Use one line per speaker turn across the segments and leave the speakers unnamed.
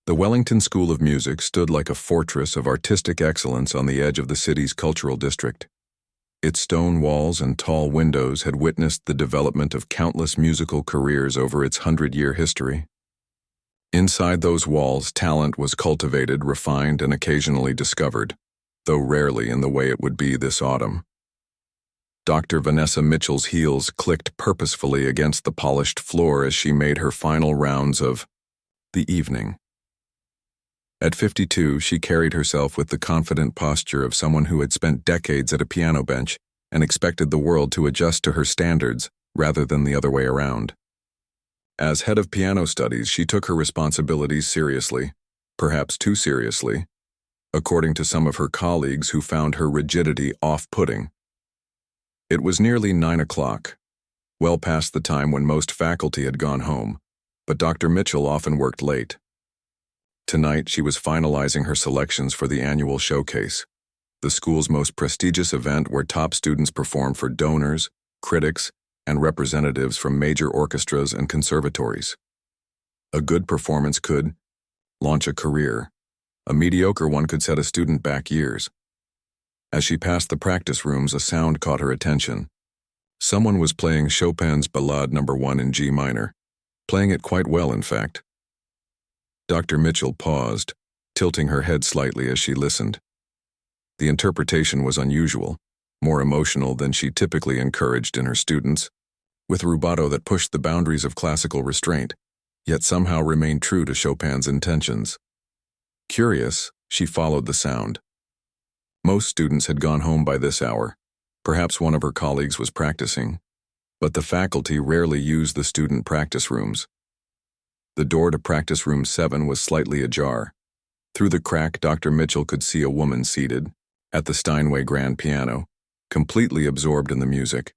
The Wellington School of Music stood like a fortress of artistic excellence on the edge of the city's cultural district. Its stone walls and tall windows had witnessed the development of countless musical careers over its 100-year history. Inside those walls, talent was cultivated, refined, and occasionally discovered, though rarely in the way it would be this autumn. Dr. Vanessa Mitchell's heels clicked purposefully against the polished floor as she made her final rounds of the evening. At 52, she carried herself with the confident posture of someone who had spent decades at a piano bench and expected the world to adjust to her standards rather than the other way around. As head of piano studies, she took her responsibilities seriously, perhaps too seriously, according to some of her colleagues who found her rigidity off-putting. It was nearly 9 o'clock, well past the time when most faculty had gone home, but Dr. Mitchell often worked late. Tonight, she was finalizing her selections for the annual showcase, the school's most prestigious event where top students perform for donors, critics, and representatives from major orchestras and conservatories. A good performance could launch a career. A mediocre one could set a student back years. As she passed the practice rooms, a sound caught her attention. Someone was playing Chopin's Ballade No. 1 in G minor, playing it quite well, in fact. Dr. Mitchell paused, tilting her head slightly as she listened. The interpretation was unusual, more emotional than she typically encouraged in her students, with rubato that pushed the boundaries of classical restraint, yet somehow remained true to Chopin's intentions. Curious, she followed the sound. Most students had gone home by this hour. Perhaps one of her colleagues was practicing, but the faculty rarely used the student practice rooms. The door to practice room 7 was slightly ajar. Through the crack, Dr. Mitchell could see a woman seated at the Steinway grand piano, completely absorbed in the music.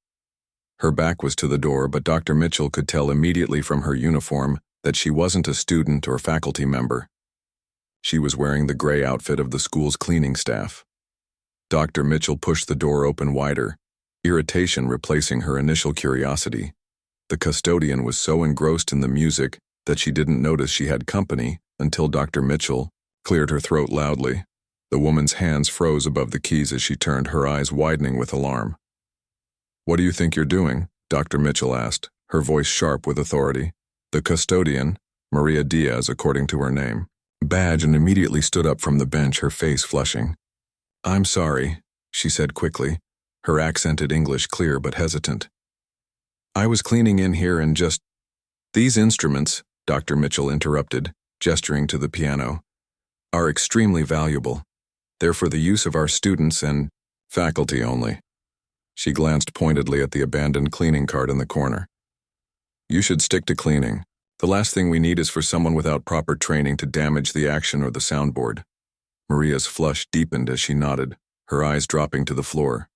Her back was to the door, but Dr. Mitchell could tell immediately from her uniform that she wasn't a student or faculty member. She was wearing the gray outfit of the school's cleaning staff. Dr. Mitchell pushed the door open wider, irritation replacing her initial curiosity. The custodian was so engrossed in the music that she didn't notice she had company until Dr. Mitchell cleared her throat loudly. The woman's hands froze above the keys as she turned, her eyes widening with alarm. "What do you think you're doing?" Dr. Mitchell asked, her voice sharp with authority. The custodian, Maria Diaz according to her name, badged and immediately stood up from the bench, her face flushing. "I'm sorry," she said quickly, her accented English clear but hesitant. "I was cleaning in here and just—" "These instruments," Dr. Mitchell interrupted, gesturing to the piano, "are extremely valuable. They're for the use of our students and faculty only." She glanced pointedly at the abandoned cleaning cart in the corner. "You should stick to cleaning. The last thing we need is for someone without proper training to damage the action or the soundboard." Maria's flush deepened as she nodded, her eyes dropping to the floor.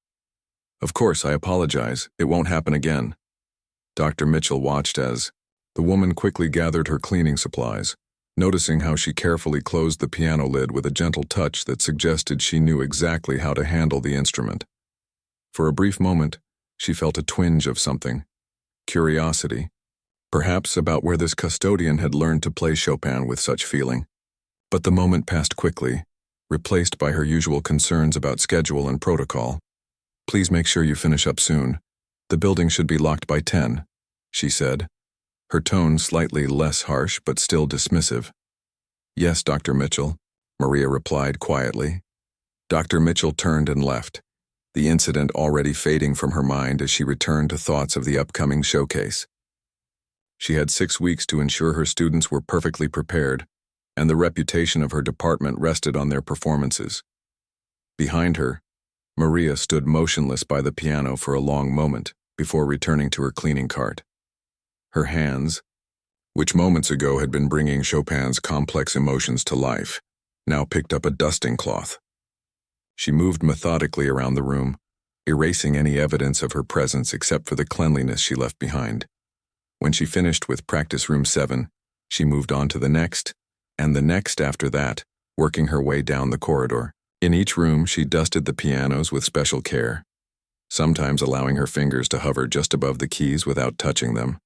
"Of course, I apologize. It won't happen again." Dr. Mitchell watched as the woman quickly gathered her cleaning supplies, noticing how she carefully closed the piano lid with a gentle touch that suggested she knew exactly how to handle the instrument. For a brief moment, she felt a twinge of something. Curiosity, perhaps about where this custodian had learned to play Chopin with such feeling. But the moment passed quickly, replaced by her usual concerns about schedule and protocol. "Please make sure you finish up soon. The building should be locked by 10, she said, her tone slightly less harsh but still dismissive. "Yes, Dr. Mitchell," Maria replied quietly. Dr. Mitchell turned and left, the incident already fading from her mind as she returned to thoughts of the upcoming showcase. She had 6 weeks to ensure her students were perfectly prepared, and the reputation of her department rested on their performances. Behind her, Maria stood motionless by the piano for a long moment before returning to her cleaning cart. Her hands, which moments ago had been bringing Chopin's complex emotions to life, now picked up a dusting cloth. She moved methodically around the room, erasing any evidence of her presence except for the cleanliness she left behind. When she finished with practice room 7, she moved on to the next, and the next after that, working her way down the corridor. In each room, she dusted the pianos with special care, sometimes allowing her fingers to hover just above the keys without touching them.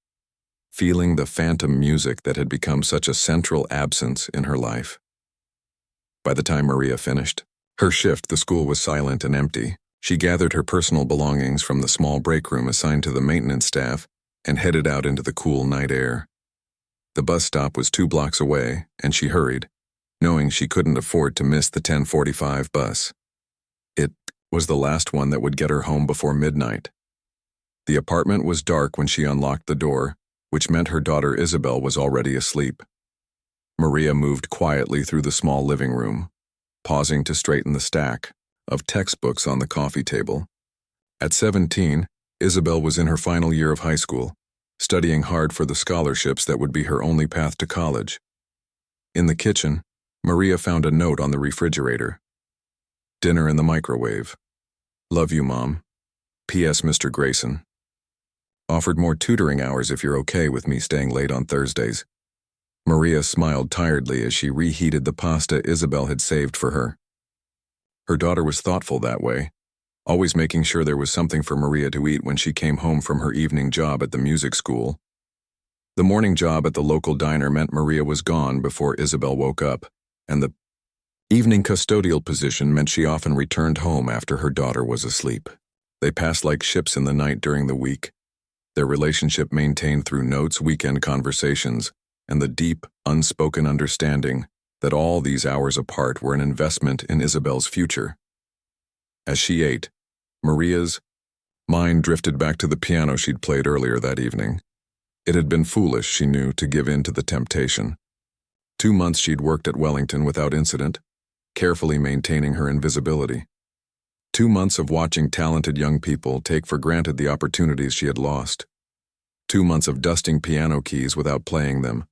feeling the phantom music that had become such a central absence in her life. By the time Maria finished her shift, the school was silent and empty. She gathered her personal belongings from the small break room assigned to the maintenance staff and headed out into the cool night air. The bus stop was 2 blocks away, and she hurried, knowing she couldn't afford to miss the 10:45 bus. It was the last one that would get her home before midnight. The apartment was dark when she unlocked the door, which meant her daughter Isabel was already asleep. Maria moved quietly through the small living room, pausing to straighten the stack of textbooks on the coffee table. At 17, Isabel was in her final year of high school, studying hard for the scholarships that would be her only path to college. In the kitchen, Maria found a note on the refrigerator. Dinner in the microwave. Love you, Mom. P.S. Mr. Grayson. Offered more tutoring hours if you're okay with me staying late on Thursdays. Maria smiled tiredly as she reheated the pasta Isabel had saved for her. Her daughter was thoughtful that way, always making sure there was something for Maria to eat when she came home from her evening job at the music school. The morning job at the local diner meant Maria was gone before Isabel woke up, and the evening custodial position meant she often returned home after her daughter was asleep. They passed like ships in the night during the week, their relationship maintained through notes, weekend conversations, and the deep, unspoken understanding that all these hours apart were an investment in Isabel's future. As she ate, Maria's mind drifted back to the piano she'd played earlier that evening. It had been foolish, she knew, to give in to the temptation. 2 months she'd worked at Wellington without incident, carefully maintaining her invisibility. 2 months of watching talented young people take for granted the opportunities she had lost. 2 months of dusting piano keys without playing them,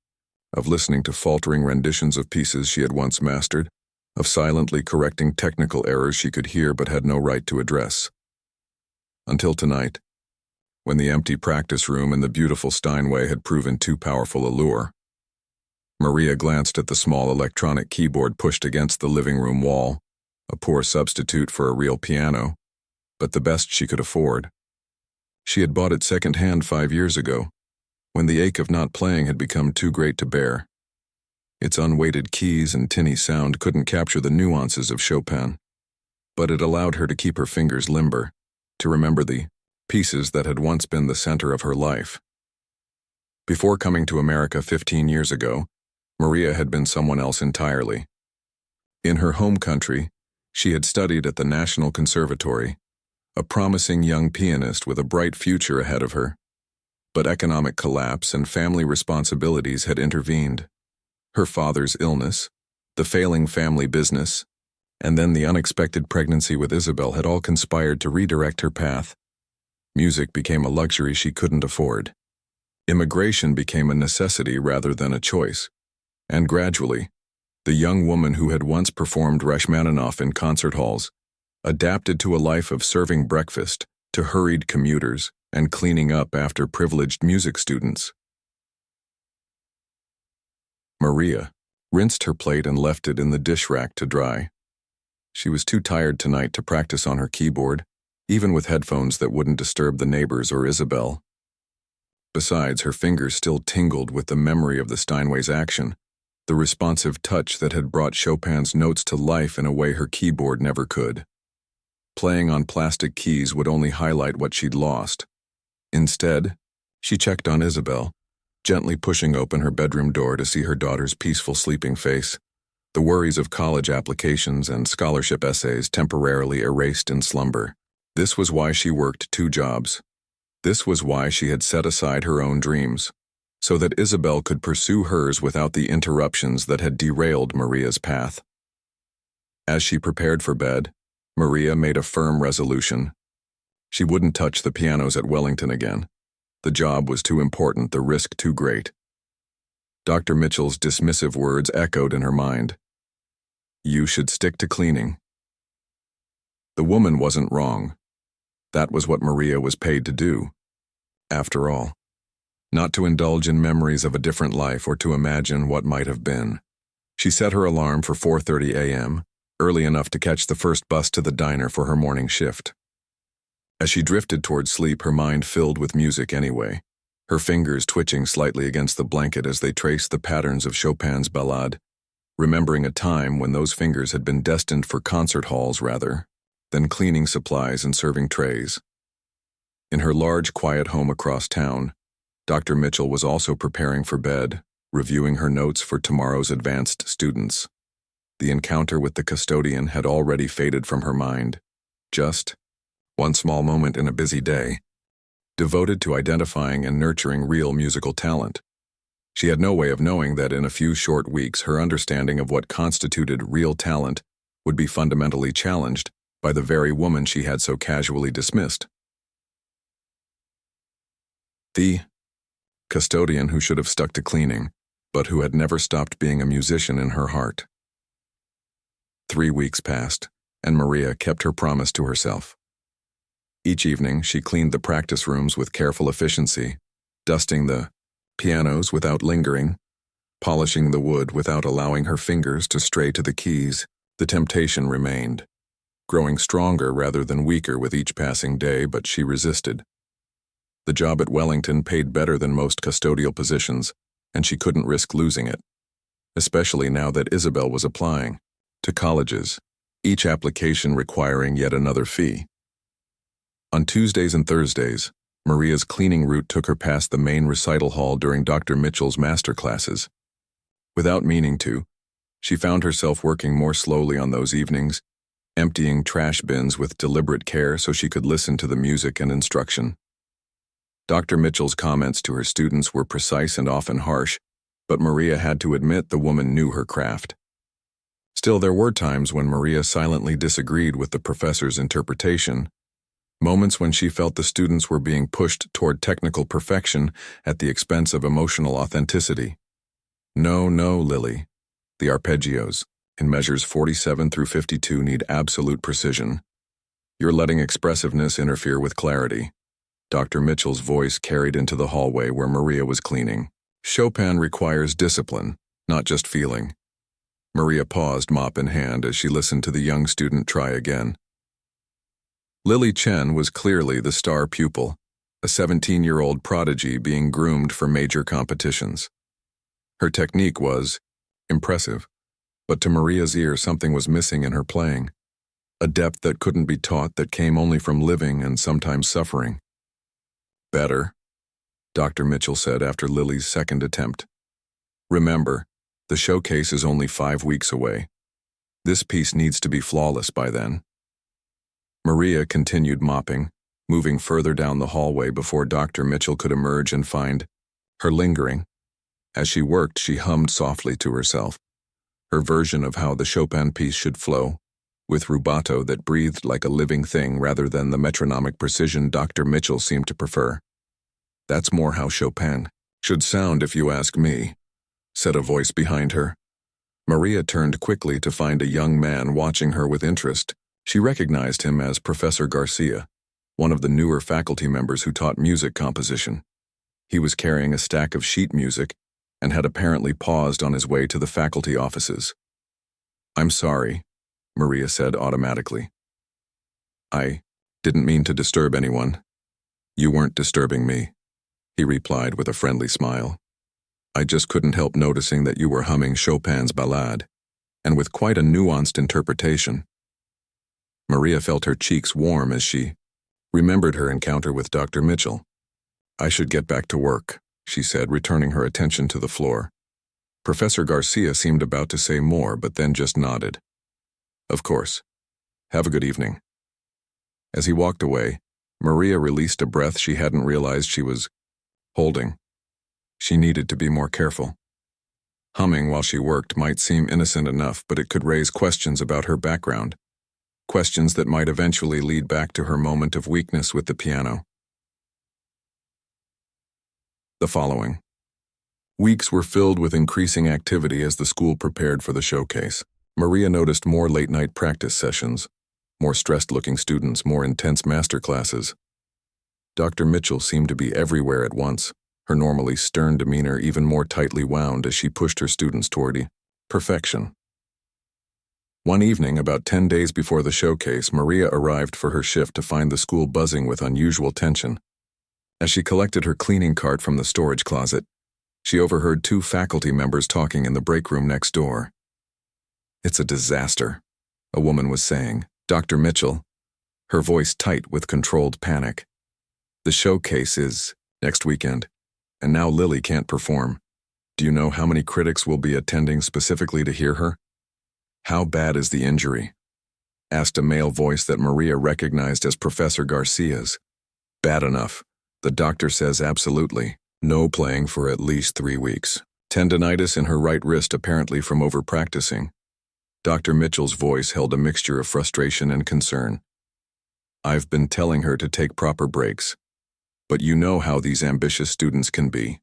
of listening to faltering renditions of pieces she had once mastered, of silently correcting technical errors she could hear but had no right to address. Until tonight, when the empty practice room and the beautiful Steinway had proven too powerful a lure. Maria glanced at the small electronic keyboard pushed against the living room wall, a poor substitute for a real piano, but the best she could afford. She had bought it second-hand 5 years ago, when the ache of not playing had become too great to bear. Its unweighted keys and tinny sound couldn't capture the nuances of Chopin, but it allowed her to keep her fingers limber, to remember the pieces that had once been the center of her life. Before coming to America 15 years ago, Maria had been someone else entirely. In her home country, she had studied at the National Conservatory, a promising young pianist with a bright future ahead of her. But economic collapse and family responsibilities had intervened. Her father's illness, the failing family business, and then the unexpected pregnancy with Isabel had all conspired to redirect her path. Music became a luxury she couldn't afford. Immigration became a necessity rather than a choice. And gradually, the young woman who had once performed Rachmaninoff in concert halls adapted to a life of serving breakfast to hurried commuters and cleaning up after privileged music students. Maria rinsed her plate and left it in the dish rack to dry. She was too tired tonight to practice on her keyboard, even with headphones that wouldn't disturb the neighbors or Isabel. Besides, her fingers still tingled with the memory of the Steinway's action, the responsive touch that had brought Chopin's notes to life in a way her keyboard never could. Playing on plastic keys would only highlight what she'd lost. Instead, she checked on Isabel, gently pushing open her bedroom door to see her daughter's peaceful sleeping face, the worries of college applications and scholarship essays temporarily erased in slumber. This was why she worked 2 jobs. This was why she had set aside her own dreams, so that Isabel could pursue hers without the interruptions that had derailed Maria's path. As she prepared for bed, Maria made a firm resolution. She wouldn't touch the pianos at Wellington again. The job was too important, the risk too great. Dr. Mitchell's dismissive words echoed in her mind. You should stick to cleaning. The woman wasn't wrong. That was what Maria was paid to do. After all, not to indulge in memories of a different life or to imagine what might have been. She set her alarm for 4:30 a.m., early enough to catch the first bus to the diner for her morning shift. As she drifted toward sleep, her mind filled with music anyway. her fingers twitching slightly against the blanket as they traced the patterns of Chopin's ballade, remembering a time when those fingers had been destined for concert halls rather than cleaning supplies and serving trays. In her large, quiet home across town, Dr. Mitchell was also preparing for bed, reviewing her notes for tomorrow's advanced students. The encounter with the custodian had already faded from her mind. Just one small moment in a busy day, devoted to identifying and nurturing real musical talent. She had no way of knowing that in a few short weeks her understanding of what constituted real talent would be fundamentally challenged by the very woman she had so casually dismissed. The custodian who should have stuck to cleaning, but who had never stopped being a musician in her heart. 3 weeks passed, and Maria kept her promise to herself. Each evening, she cleaned the practice rooms with careful efficiency, dusting the pianos without lingering, polishing the wood without allowing her fingers to stray to the keys. The temptation remained, growing stronger rather than weaker with each passing day, but she resisted. The job at Wellington paid better than most custodial positions, and she couldn't risk losing it, especially now that Isabel was applying to colleges, each application requiring yet another fee. On Tuesdays and Thursdays, Maria's cleaning route took her past the main recital hall during Dr. Mitchell's master classes. Without meaning to, she found herself working more slowly on those evenings, emptying trash bins with deliberate care so she could listen to the music and instruction. Dr. Mitchell's comments to her students were precise and often harsh, but Maria had to admit the woman knew her craft. Still, there were times when Maria silently disagreed with the professor's interpretation, moments when she felt the students were being pushed toward technical perfection at the expense of emotional authenticity. No, Lily. The arpeggios, in measures 47 through 52, need absolute precision. You're letting expressiveness interfere with clarity. Dr. Mitchell's voice carried into the hallway where Maria was cleaning. Chopin requires discipline, not just feeling. Maria paused, mop in hand, as she listened to the young student try again. Lily Chen was clearly the star pupil, a 17-year-old prodigy being groomed for major competitions. Her technique was impressive, but to Maria's ear something was missing in her playing, a depth that couldn't be taught, that came only from living and sometimes suffering. Better, Dr. Mitchell said after Lily's second attempt. Remember, the showcase is only 5 weeks away. This piece needs to be flawless by then. Maria continued mopping, moving further down the hallway before Dr. Mitchell could emerge and find her lingering. As she worked, she hummed softly to herself, her version of how the Chopin piece should flow, with rubato that breathed like a living thing rather than the metronomic precision Dr. Mitchell seemed to prefer. That's more how Chopin should sound if you ask me, said a voice behind her. Maria turned quickly to find a young man watching her with interest. She recognized him as Professor Garcia, one of the newer faculty members who taught music composition. He was carrying a stack of sheet music and had apparently paused on his way to the faculty offices. "I'm sorry," Maria said automatically. "I didn't mean to disturb anyone." "You weren't disturbing me," he replied with a friendly smile. "I just couldn't help noticing that you were humming Chopin's ballade, and with quite a nuanced interpretation." Maria felt her cheeks warm as she remembered her encounter with Dr. Mitchell. "I should get back to work," she said, returning her attention to the floor. Professor Garcia seemed about to say more, but then just nodded. "Of course. Have a good evening." As he walked away, Maria released a breath she hadn't realized she was holding. She needed to be more careful. Humming while she worked might seem innocent enough, but it could raise questions about her background, questions that might eventually lead back to her moment of weakness with the piano. The following weeks were filled with increasing activity as the school prepared for the showcase. Maria noticed more late-night practice sessions, more stressed-looking students, more intense master classes. Dr. Mitchell seemed to be everywhere at once, her normally stern demeanor even more tightly wound as she pushed her students toward perfection. One evening, about 10 days before the showcase, Maria arrived for her shift to find the school buzzing with unusual tension. As she collected her cleaning cart from the storage closet, she overheard two faculty members talking in the break room next door. "It's a disaster," a woman was saying. "Dr. Mitchell," her voice tight with controlled panic. "The showcase is next weekend, and now Lily can't perform. Do you know how many critics will be attending specifically to hear her?" "How bad is the injury?" asked a male voice that Maria recognized as Professor Garcia's. "Bad enough. The doctor says absolutely. No playing for at least 3 weeks. Tendinitis in her right wrist apparently from over-practicing." Dr. Mitchell's voice held a mixture of frustration and concern. "I've been telling her to take proper breaks, but you know how these ambitious students can be."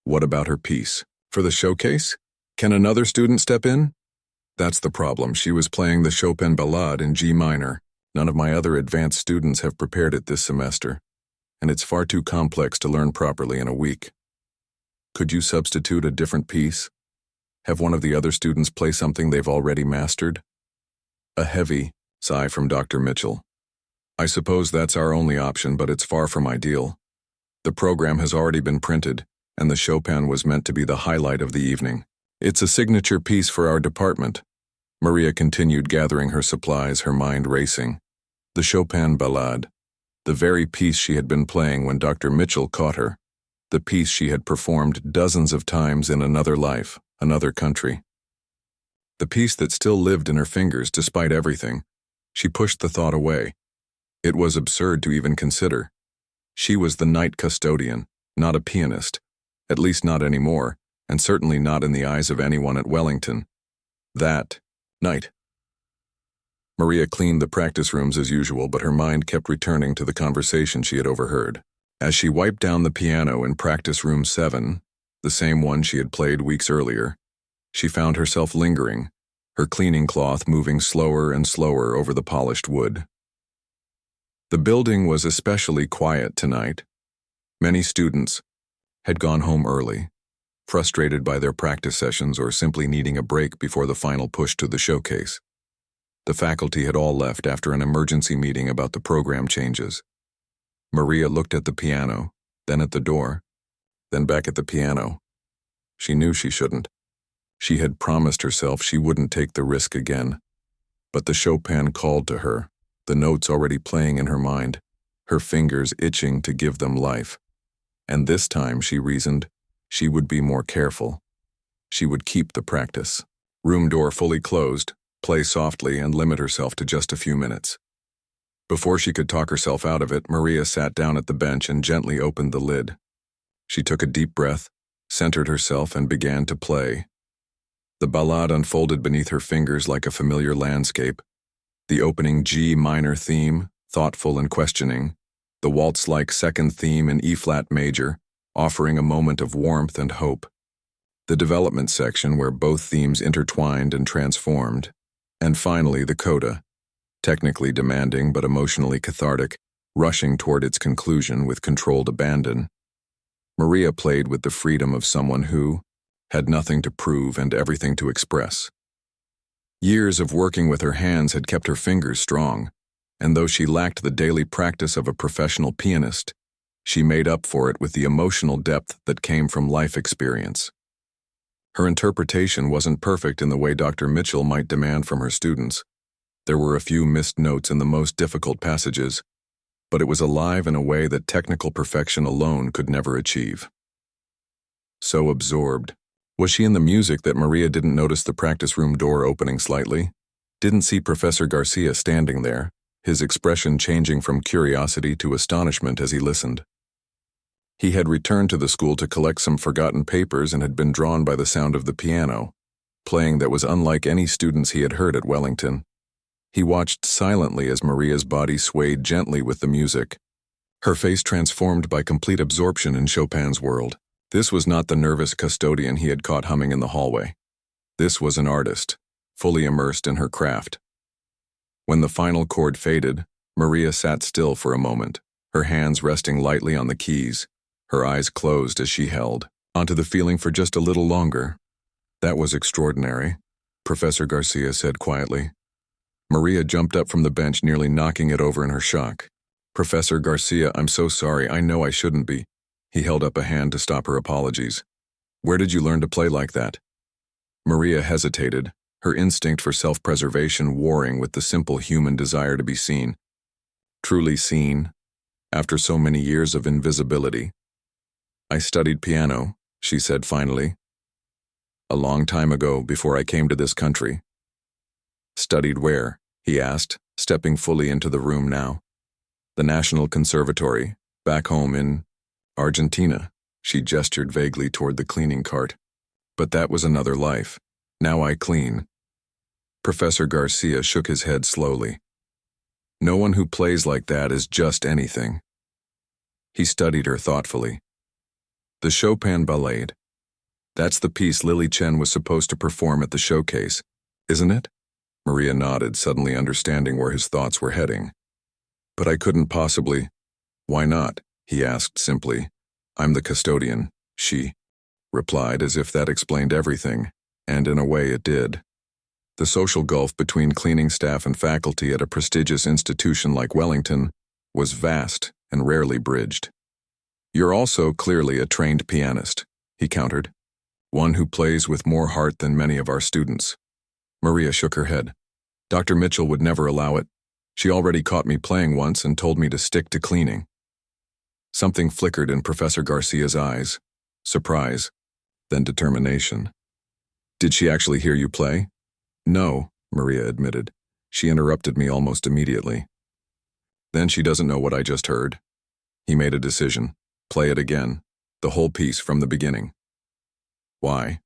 "What about her piece? For the showcase? Can another student step in?" "That's the problem. She was playing the Chopin Ballade in G minor. None of my other advanced students have prepared it this semester, and it's far too complex to learn properly in a week. Could you substitute a different piece? Have one of the other students play something they've already mastered?" A heavy sigh from Dr. Mitchell. "I suppose that's our only option, but it's far from ideal. The program has already been printed, and the Chopin was meant to be the highlight of the evening. It's a signature piece for our department." Maria continued gathering her supplies, her mind racing. The Chopin Ballade, the very piece she had been playing when Dr. Mitchell caught her, the piece she had performed dozens of times in another life, another country. The piece that still lived in her fingers despite everything. She pushed the thought away. It was absurd to even consider. She was the night custodian, not a pianist, at least not anymore, and certainly not in the eyes of anyone at Wellington. That night. Maria cleaned the practice rooms as usual, but her mind kept returning to the conversation she had overheard. As she wiped down the piano in practice room 7, the same one she had played weeks earlier, she found herself lingering, her cleaning cloth moving slower and slower over the polished wood. The building was especially quiet tonight. Many students had gone home early, frustrated by their practice sessions or simply needing a break before the final push to the showcase. The faculty had all left after an emergency meeting about the program changes. Maria looked at the piano, then at the door, then back at the piano. She knew she shouldn't. She had promised herself she wouldn't take the risk again. But the Chopin called to her, the notes already playing in her mind, her fingers itching to give them life. And this time, she reasoned, she would be more careful. She would keep the practice. Room door fully closed, play softly and limit herself to just a few minutes. Before she could talk herself out of it, Maria sat down at the bench and gently opened the lid. She took a deep breath, centered herself, and began to play. The ballade unfolded beneath her fingers like a familiar landscape. The opening G minor theme, thoughtful and questioning, the waltz-like second theme in E-flat major, offering a moment of warmth and hope. The development section where both themes intertwined and transformed. And finally, the coda, technically demanding but emotionally cathartic, rushing toward its conclusion with controlled abandon. Maria played with the freedom of someone who had nothing to prove and everything to express. Years of working with her hands had kept her fingers strong, and though she lacked the daily practice of a professional pianist, she made up for it with the emotional depth that came from life experience. Her interpretation wasn't perfect in the way Dr. Mitchell might demand from her students. There were a few missed notes in the most difficult passages, but it was alive in a way that technical perfection alone could never achieve. So absorbed was she in the music that Maria didn't notice the practice room door opening slightly, didn't see Professor Garcia standing there, his expression changing from curiosity to astonishment as he listened. He had returned to the school to collect some forgotten papers and had been drawn by the sound of the piano, playing that was unlike any students he had heard at Wellington. He watched silently as Maria's body swayed gently with the music, her face transformed by complete absorption in Chopin's world. This was not the nervous custodian he had caught humming in the hallway. This was an artist, fully immersed in her craft. When the final chord faded, Maria sat still for a moment, her hands resting lightly on the keys, her eyes closed as she held onto the feeling for just a little longer. "That was extraordinary," Professor Garcia said quietly. Maria jumped up from the bench, nearly knocking it over in her shock. Professor Garcia, I'm so sorry, I know I shouldn't be. He held up a hand to stop her apologies. Where did you learn to play like that? Maria hesitated, her instinct for self-preservation warring with the simple human desire to be seen. Truly seen, after so many years of invisibility. I studied piano, she said finally. A long time ago, before I came to this country. Studied where? He asked, stepping fully into the room now. The National Conservatory, back home in Argentina. She gestured vaguely toward the cleaning cart. But that was another life. Now I clean. Professor Garcia shook his head slowly. No one who plays like that is just anything. He studied her thoughtfully. The Chopin Ballade. That's the piece Lily Chen was supposed to perform at the showcase, isn't it? Maria nodded, suddenly understanding where his thoughts were heading. But I couldn't possibly. Why not? He asked simply. I'm the custodian, she replied, as if that explained everything, and in a way it did. The social gulf between cleaning staff and faculty at a prestigious institution like Wellington was vast and rarely bridged. You're also clearly a trained pianist, he countered, one who plays with more heart than many of our students. Maria shook her head. Dr. Mitchell would never allow it. She already caught me playing once and told me to stick to cleaning. Something flickered in Professor Garcia's eyes. Surprise, then determination. Did she actually hear you play? No, Maria admitted. She interrupted me almost immediately. Then she doesn't know what I just heard. He made a decision. Play it again. The whole piece from the beginning. Why?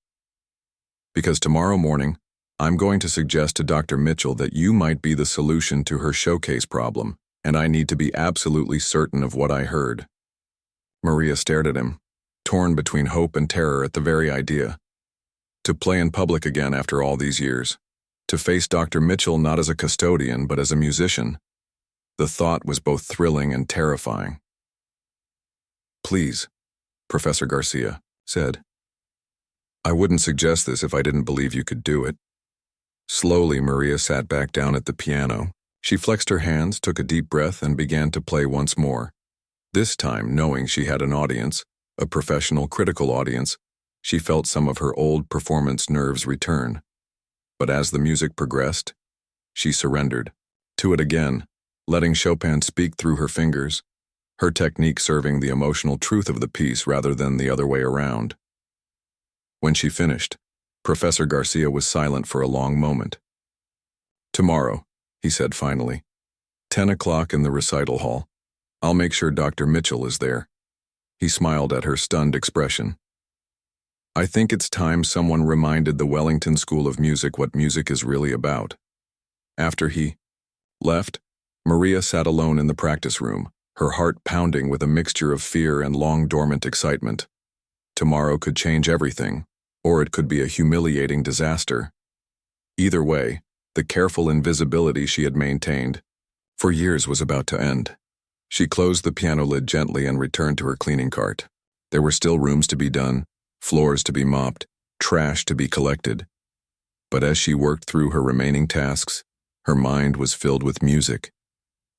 Because tomorrow morning, I'm going to suggest to Dr. Mitchell that you might be the solution to her showcase problem, and I need to be absolutely certain of what I heard. Maria stared at him, torn between hope and terror at the very idea. To play in public again after all these years. To face Dr. Mitchell not as a custodian, but as a musician. The thought was both thrilling and terrifying. Please, Professor Garcia said. I wouldn't suggest this if I didn't believe you could do it. Slowly, Maria sat back down at the piano. She flexed her hands, took a deep breath, and began to play once more. This time, knowing she had an audience, a professional, critical audience, she felt some of her old performance nerves return. But as the music progressed, she surrendered to it again, letting Chopin speak through her fingers, her technique serving the emotional truth of the piece rather than the other way around. When she finished, Professor Garcia was silent for a long moment. Tomorrow, he said finally. 10 o'clock in the recital hall. I'll make sure Dr. Mitchell is there. He smiled at her stunned expression. I think it's time someone reminded the Wellington School of Music what music is really about. After he left, Maria sat alone in the practice room, her heart pounding with a mixture of fear and long-dormant excitement. Tomorrow could change everything, or it could be a humiliating disaster. Either way, the careful invisibility she had maintained for years was about to end. She closed the piano lid gently and returned to her cleaning cart. There were still rooms to be done, floors to be mopped, trash to be collected. But as she worked through her remaining tasks, her mind was filled with music,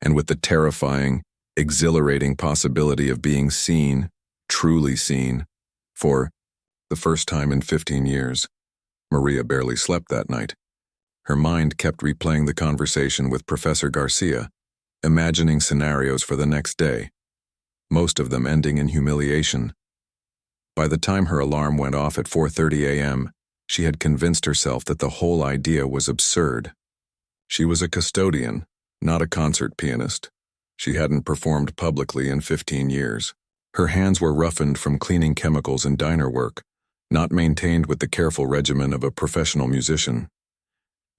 and with the terrifying, exhilarating possibility of being seen, truly seen, for the first time in 15 years. Maria barely slept that night. Her mind kept replaying the conversation with Professor Garcia, imagining scenarios for the next day, most of them ending in humiliation. By the time her alarm went off at 4:30 a.m., she had convinced herself that the whole idea was absurd. She was a custodian, not a concert pianist. She hadn't performed publicly in 15 years. Her hands were roughened from cleaning chemicals and diner work, not maintained with the careful regimen of a professional musician.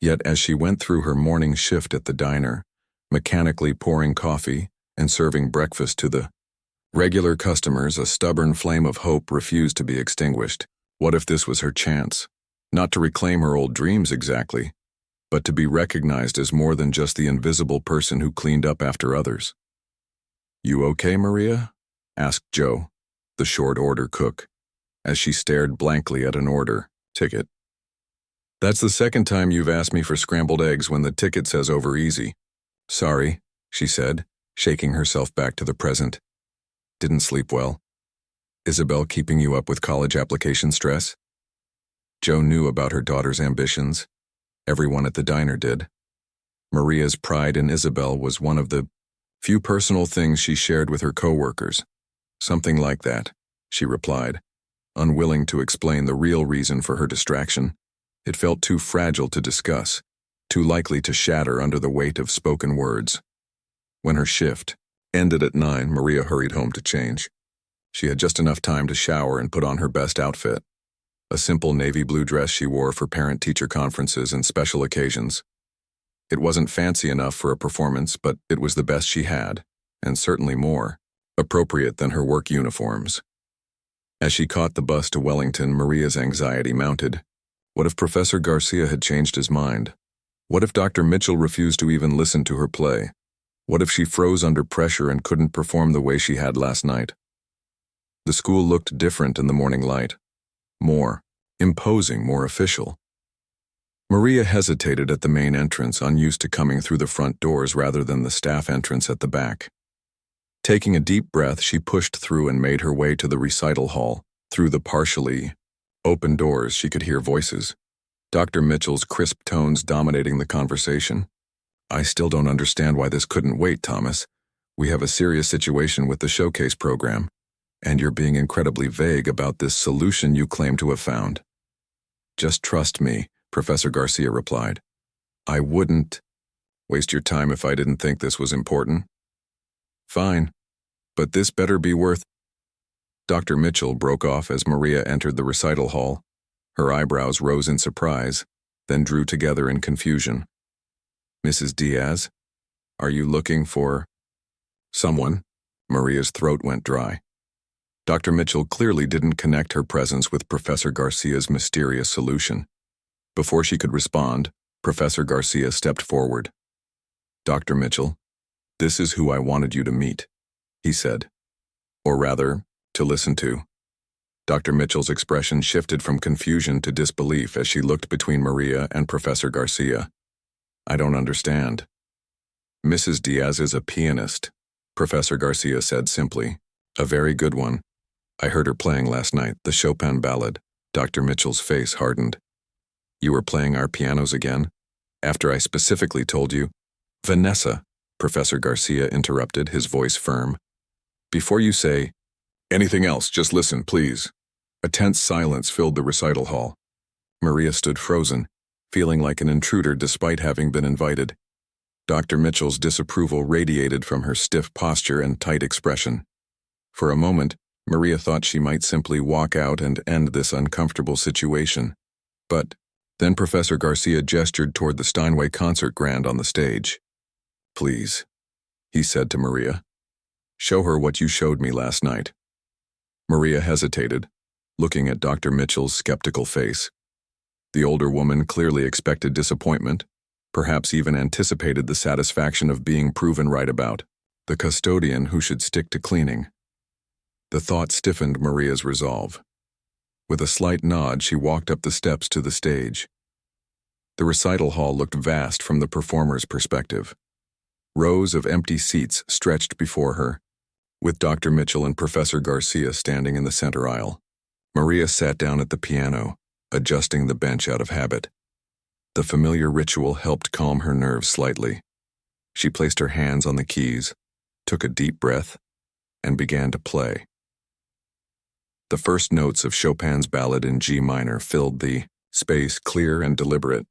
Yet as she went through her morning shift at the diner, mechanically pouring coffee and serving breakfast to the regular customers, a stubborn flame of hope refused to be extinguished. What if this was her chance? Not to reclaim her old dreams exactly, but to be recognized as more than just the invisible person who cleaned up after others. You okay, Maria? Asked Joe, the short order cook, as she stared blankly at an order ticket. That's the second time you've asked me for scrambled eggs when the ticket says over easy. Sorry, she said, shaking herself back to the present. Didn't sleep well. Isabel keeping you up with college application stress? Joe knew about her daughter's ambitions. Everyone at the diner did. Maria's pride in Isabel was one of the few personal things she shared with her coworkers. Something like that, she replied, unwilling to explain the real reason for her distraction. It felt too fragile to discuss, too likely to shatter under the weight of spoken words. When her shift ended at 9, Maria hurried home to change. She had just enough time to shower and put on her best outfit, a simple navy blue dress she wore for parent-teacher conferences and special occasions. It wasn't fancy enough for a performance, but it was the best she had, and certainly more appropriate than her work uniforms. As she caught the bus to Wellington, Maria's anxiety mounted. What if Professor Garcia had changed his mind? What if Dr. Mitchell refused to even listen to her play? What if she froze under pressure and couldn't perform the way she had last night? The school looked different in the morning light. More imposing, more official. Maria hesitated at the main entrance, unused to coming through the front doors rather than the staff entrance at the back. Taking a deep breath, she pushed through and made her way to the recital hall. Through the partially open doors, she could hear voices. Dr. Mitchell's crisp tones dominating the conversation. I still don't understand why this couldn't wait, Thomas. We have a serious situation with the showcase program, and you're being incredibly vague about this solution you claim to have found. Just trust me, Professor Garcia replied. I wouldn't waste your time if I didn't think this was important. Fine, but this better be worth. Dr. Mitchell broke off as Maria entered the recital hall. Her eyebrows rose in surprise, then drew together in confusion. Mrs. Diaz, are you looking for someone? Maria's throat went dry. Dr. Mitchell clearly didn't connect her presence with Professor Garcia's mysterious solution. Before she could respond, Professor Garcia stepped forward. Dr. Mitchell, this is who I wanted you to meet, he said. Or rather, to listen to. Dr. Mitchell's expression shifted from confusion to disbelief as she looked between Maria and Professor Garcia. I don't understand. Mrs. Diaz is a pianist, Professor Garcia said simply. A very good one. I heard her playing last night, the Chopin ballad. Dr. Mitchell's face hardened. You were playing our pianos again? After I specifically told you. Vanessa, Professor Garcia interrupted, his voice firm. Before you say anything else, just listen, please. A tense silence filled the recital hall. Maria stood frozen, feeling like an intruder despite having been invited. Dr. Mitchell's disapproval radiated from her stiff posture and tight expression. For a moment, Maria thought she might simply walk out and end this uncomfortable situation. But then Professor Garcia gestured toward the Steinway concert grand on the stage. Please, he said to Maria. Show her what you showed me last night. Maria hesitated, looking at Dr. Mitchell's skeptical face. The older woman clearly expected disappointment, perhaps even anticipated the satisfaction of being proven right about the custodian who should stick to cleaning. The thought stiffened Maria's resolve. With a slight nod, she walked up the steps to the stage. The recital hall looked vast from the performer's perspective. Rows of empty seats stretched before her, with Dr. Mitchell and Professor Garcia standing in the center aisle. Maria sat down at the piano, adjusting the bench out of habit. The familiar ritual helped calm her nerves slightly. She placed her hands on the keys, took a deep breath, and began to play. The first notes of Chopin's ballad in G minor filled the space clear and deliberate.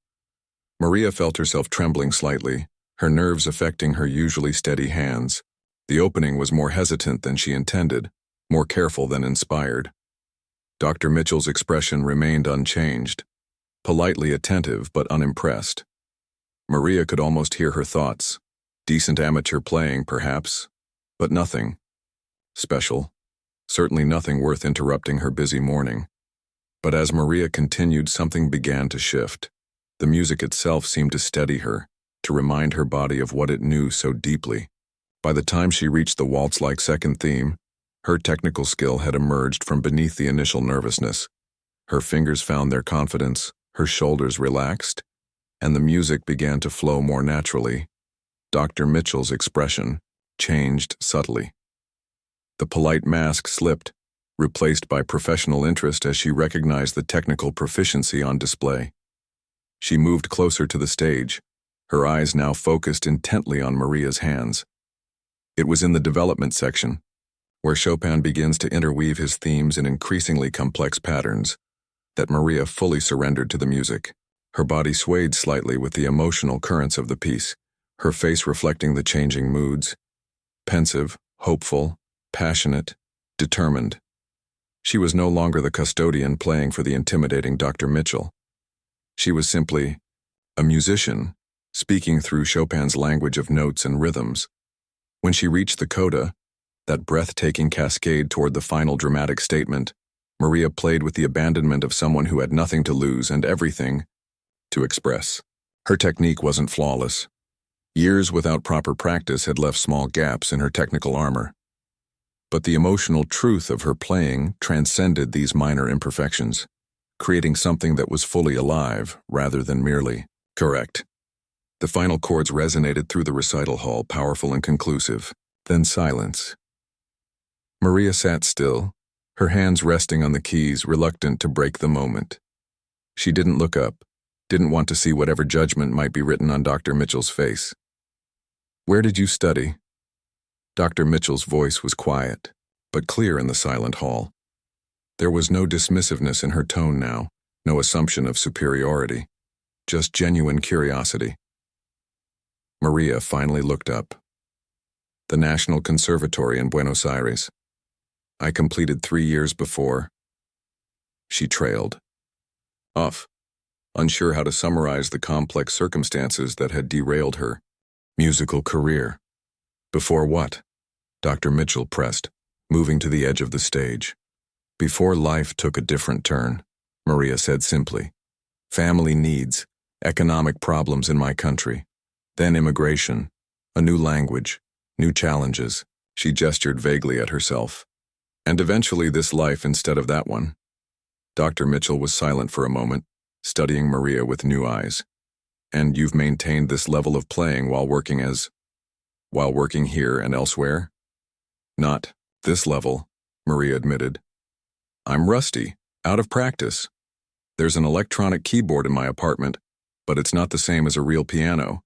Maria felt herself trembling slightly, her nerves affecting her usually steady hands. The opening was more hesitant than she intended, more careful than inspired. Dr. Mitchell's expression remained unchanged, politely attentive but unimpressed. Maria could almost hear her thoughts. Decent amateur playing, perhaps, but nothing special. Certainly nothing worth interrupting her busy morning. But as Maria continued, something began to shift. The music itself seemed to steady her, to remind her body of what it knew so deeply. By the time she reached the waltz-like second theme, her technical skill had emerged from beneath the initial nervousness. Her fingers found their confidence, her shoulders relaxed, and the music began to flow more naturally. Dr. Mitchell's expression, changed subtly. The polite mask slipped, replaced by professional interest as she recognized the technical proficiency on display. She moved closer to the stage, her eyes now focused intently on Maria's hands. It was in the development section, where Chopin begins to interweave his themes in increasingly complex patterns, that Maria fully surrendered to the music. Her body swayed slightly with the emotional currents of the piece, her face reflecting the changing moods, pensive, hopeful, passionate, determined. She was no longer the custodian playing for the intimidating Dr. Mitchell. She was simply a musician, speaking through Chopin's language of notes and rhythms. When she reached the coda, that breathtaking cascade toward the final dramatic statement, Maria played with the abandonment of someone who had nothing to lose and everything to express. Her technique wasn't flawless. Years without proper practice had left small gaps in her technical armor. But the emotional truth of her playing transcended these minor imperfections, creating something that was fully alive rather than merely correct. The final chords resonated through the recital hall, powerful and conclusive. Then silence. Maria sat still, her hands resting on the keys, reluctant to break the moment. She didn't look up, didn't want to see whatever judgment might be written on Dr. Mitchell's face. "Where did you study?" Dr. Mitchell's voice was quiet, but clear in the silent hall. There was no dismissiveness in her tone now, no assumption of superiority, just genuine curiosity. Maria finally looked up. "The National Conservatory in Buenos Aires. I completed 3 years before." She trailed off, unsure how to summarize the complex circumstances that had derailed her musical career. "Before what?" Dr. Mitchell pressed, moving to the edge of the stage. "Before life took a different turn," Maria said simply. "Family needs, economic problems in my country, then immigration, a new language, new challenges." She gestured vaguely at herself. "And eventually this life instead of that one." Dr. Mitchell was silent for a moment, studying Maria with new eyes. "And you've maintained this level of playing while working here and elsewhere?" "Not this level," Maria admitted. "I'm rusty, out of practice. There's an electronic keyboard in my apartment, but it's not the same as a real piano,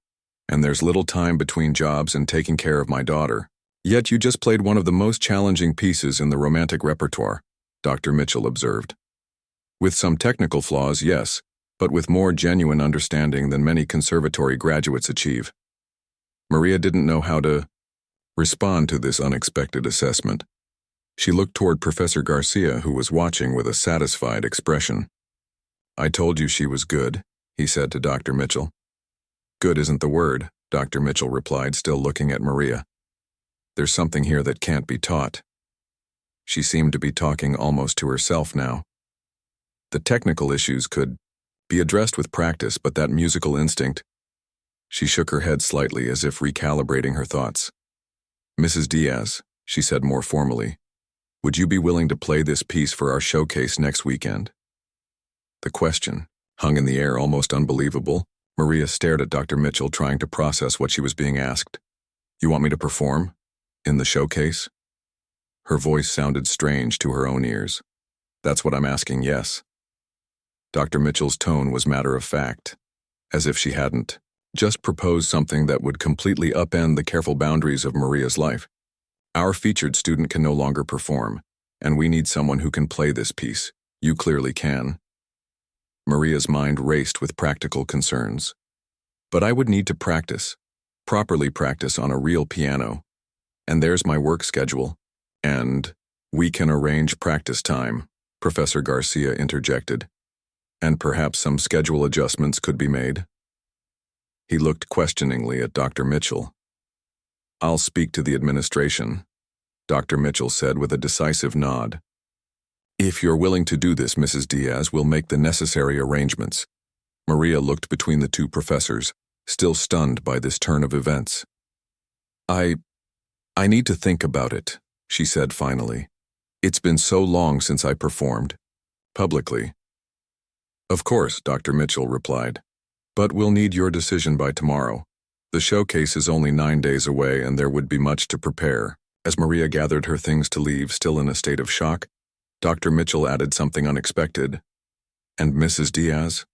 and there's little time between jobs and taking care of my daughter." "Yet you just played one of the most challenging pieces in the romantic repertoire," Dr. Mitchell observed. "With some technical flaws, yes, but with more genuine understanding than many conservatory graduates achieve." Maria didn't know how to respond to this unexpected assessment. She looked toward Professor Garcia, who was watching with a satisfied expression. "I told you she was good," he said to Dr. Mitchell. "Good isn't the word," Dr. Mitchell replied, still looking at Maria. "There's something here that can't be taught." She seemed to be talking almost to herself now. The technical issues could be addressed with practice, but that musical instinct— She shook her head slightly as if recalibrating her thoughts. "Mrs. Diaz," she said more formally, "would you be willing to play this piece for our showcase next weekend?" The question hung in the air, almost unbelievable. Maria stared at Dr. Mitchell, trying to process what she was being asked. "You want me to perform? In the showcase?" Her voice sounded strange to her own ears. "That's what I'm asking, yes." Dr. Mitchell's tone was matter-of-fact, as if she hadn't just proposed something that would completely upend the careful boundaries of Maria's life. "Our featured student can no longer perform, and we need someone who can play this piece. You clearly can." Maria's mind raced with practical concerns. "But I would need to properly practice on a real piano. And there's my work schedule. And we can arrange practice time," Professor Garcia interjected. "And perhaps some schedule adjustments could be made." He looked questioningly at Dr. Mitchell. "I'll speak to the administration," Dr. Mitchell said with a decisive nod. "If you're willing to do this, Mrs. Diaz, we'll make the necessary arrangements." Maria looked between the two professors, still stunned by this turn of events. I need to think about it," she said finally. "It's been so long since I performed publicly." "Of course," Dr. Mitchell replied. "But we'll need your decision by tomorrow. The showcase is only 9 days away and there would be much to prepare. As Maria gathered her things to leave, still in a state of shock, Dr. Mitchell added something unexpected. And Mrs. Diaz?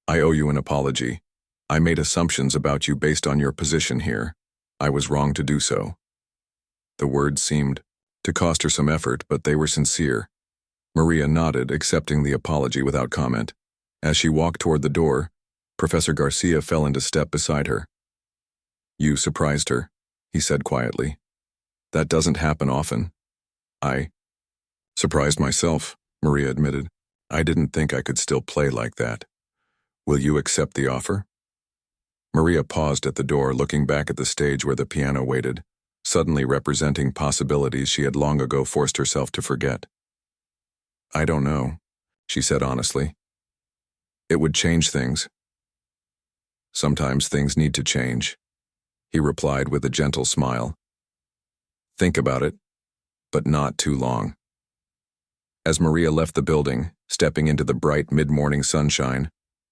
I owe you an apology. I made assumptions about you based on your position here. I was wrong to do so. The words seemed to cost her some effort, but they were sincere. Maria nodded, accepting the apology without comment. As she walked toward the door, Professor Garcia fell into step beside her. You surprised her, he said quietly. That doesn't happen often. I surprised myself, Maria admitted. I didn't think I could still play like that. Will you accept the offer? Maria paused at the door, looking back at the stage where the piano waited, suddenly representing possibilities she had long ago forced herself to forget. I don't know, she said honestly. It would change things. Sometimes things need to change, he replied with a gentle smile. Think about it, but not too long. As Maria left the building, stepping into the bright mid-morning sunshine,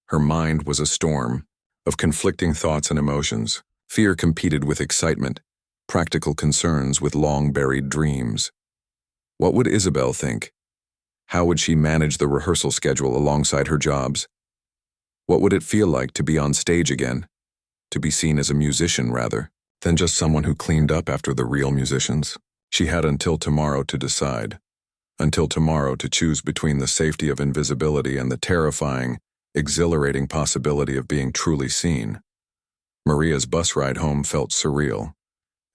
her mind was a storm of conflicting thoughts and emotions. Fear competed with excitement, practical concerns with long-buried dreams. What would Isabel think? How would she manage the rehearsal schedule alongside her jobs? What would it feel like to be on stage again? To be seen as a musician, rather, than just someone who cleaned up after the real musicians? She had until tomorrow to decide. Until tomorrow to choose between the safety of invisibility and the terrifying, exhilarating possibility of being truly seen. Maria's bus ride home felt surreal,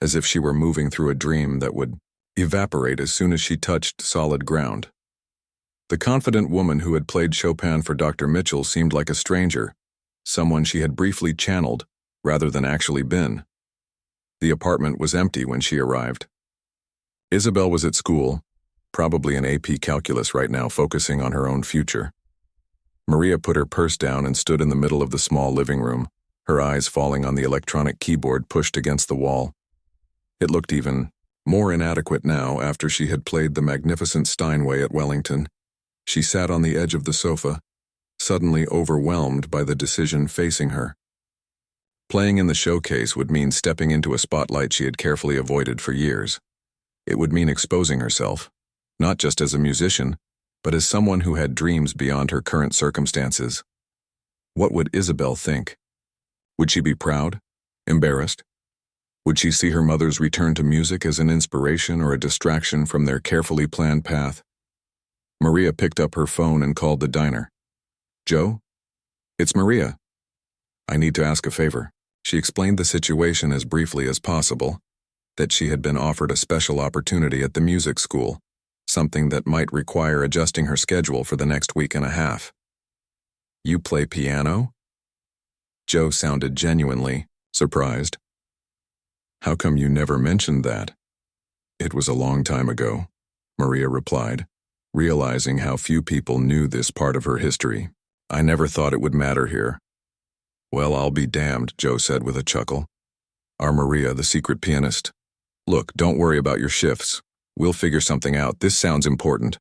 as if she were moving through a dream that would evaporate as soon as she touched solid ground. The confident woman who had played Chopin for Dr. Mitchell seemed like a stranger, someone she had briefly channeled rather than actually been. The apartment was empty when she arrived. Isabel was at school, probably in AP Calculus right now, focusing on her own future. Maria put her purse down and stood in the middle of the small living room, her eyes falling on the electronic keyboard pushed against the wall. It looked even more inadequate now after she had played the magnificent Steinway at Wellington. She sat on the edge of the sofa, suddenly overwhelmed by the decision facing her. Playing in the showcase would mean stepping into a spotlight she had carefully avoided for years. It would mean exposing herself, not just as a musician, but as someone who had dreams beyond her current circumstances. What would Isabel think? Would she be proud? Embarrassed? Would she see her mother's return to music as an inspiration or a distraction from their carefully planned path? Maria picked up her phone and called the diner. Joe? It's Maria. I need to ask a favor. She explained the situation as briefly as possible, that she had been offered a special opportunity at the music school, something that might require adjusting her schedule for the next week and a half. You play piano? Joe sounded genuinely surprised. How come you never mentioned that? It was a long time ago, Maria replied, realizing how few people knew this part of her history. I never thought it would matter here. Well, I'll be damned, Joe said with a chuckle. Our Maria, the secret pianist. Look, don't worry about your shifts. We'll figure something out. This sounds important.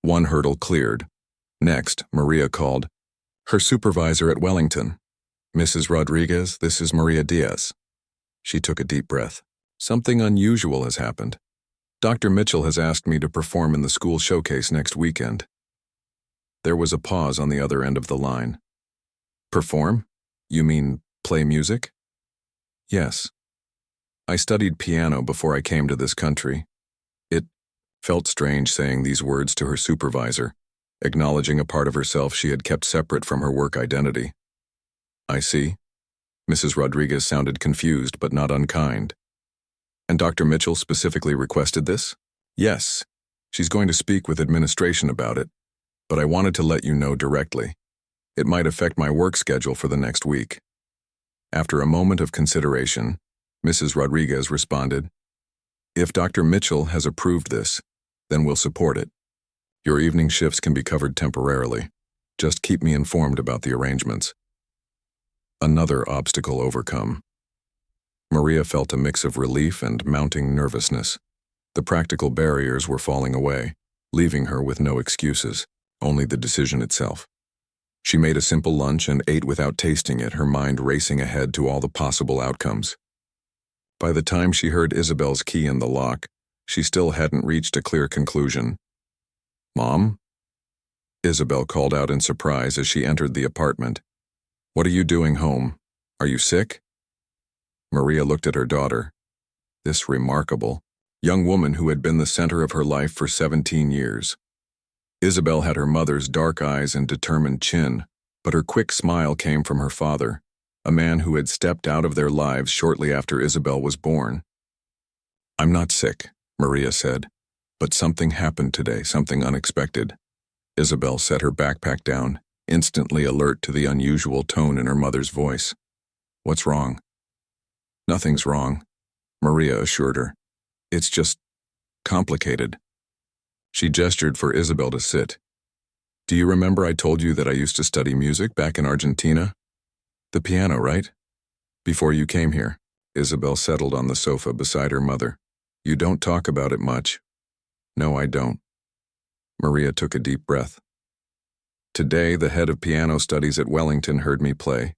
One hurdle cleared. Next, Maria called her supervisor at Wellington. Mrs. Rodriguez, this is Maria Diaz. She took a deep breath. Something unusual has happened. Dr. Mitchell has asked me to perform in the school showcase next weekend. There was a pause on the other end of the line. Perform? You mean play music? Yes. I studied piano before I came to this country. It felt strange saying these words to her supervisor, acknowledging a part of herself she had kept separate from her work identity. I see. Mrs. Rodriguez sounded confused but not unkind. And Dr. Mitchell specifically requested this? Yes. She's going to speak with administration about it, but I wanted to let you know directly. It might affect my work schedule for the next week. After a moment of consideration, Mrs. Rodriguez responded, If Dr. Mitchell has approved this, then we'll support it. Your evening shifts can be covered temporarily. Just keep me informed about the arrangements. Another obstacle overcome. Maria felt a mix of relief and mounting nervousness. The practical barriers were falling away, leaving her with no excuses, only the decision itself. She made a simple lunch and ate without tasting it, her mind racing ahead to all the possible outcomes. By the time she heard Isabel's key in the lock, she still hadn't reached a clear conclusion. "Mom?" Isabel called out in surprise as she entered the apartment. "What are you doing home? Are you sick?" Maria looked at her daughter. This remarkable, young woman who had been the center of her life for 17 years. Isabel had her mother's dark eyes and determined chin, but her quick smile came from her father, a man who had stepped out of their lives shortly after Isabel was born. "I'm not sick," Maria said, "but something happened today, something unexpected." Isabel set her backpack down, instantly alert to the unusual tone in her mother's voice. "What's wrong?" "Nothing's wrong," Maria assured her. "It's just complicated." She gestured for Isabel to sit. "Do you remember I told you that I used to study music back in Argentina? The piano, right? Before you came here." Isabel settled on the sofa beside her mother. "You don't talk about it much." "No, I don't." Maria took a deep breath. "Today, the head of piano studies at Wellington heard me play.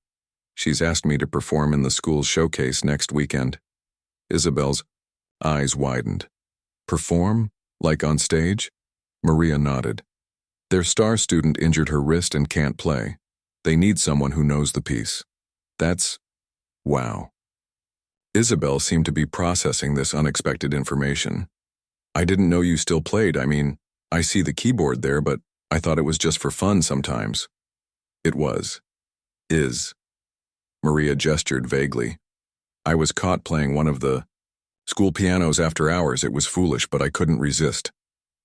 She's asked me to perform in the school's showcase next weekend." Isabel's eyes widened. "Perform? Like on stage?" Maria nodded. "Their star student injured her wrist and can't play. They need someone who knows the piece." "That's... wow." Isabel seemed to be processing this unexpected information. "I didn't know you still played. I mean, I see the keyboard there, but I thought it was just for fun sometimes." "It was. Is." Maria gestured vaguely. "I was caught playing one of the school pianos after hours. It was foolish, but I couldn't resist."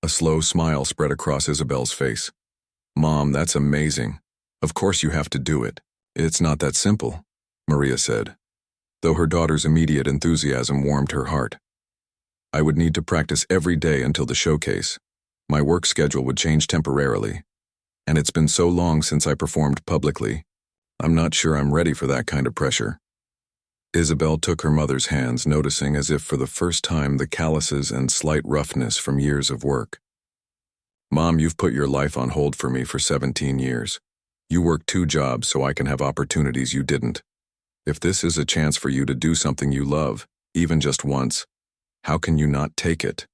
A slow smile spread across Isabel's face. "Mom, that's amazing. Of course you have to do it." "It's not that simple," Maria said, though her daughter's immediate enthusiasm warmed her heart. "I would need to practice every day until the showcase. My work schedule would change temporarily. And it's been so long since I performed publicly. I'm not sure I'm ready for that kind of pressure." Isabel took her mother's hands, noticing as if for the first time the calluses and slight roughness from years of work. "Mom, you've put your life on hold for me for 17 years. You worked 2 jobs so I can have opportunities you didn't. If this is a chance for you to do something you love, even just once, how can you not take it?"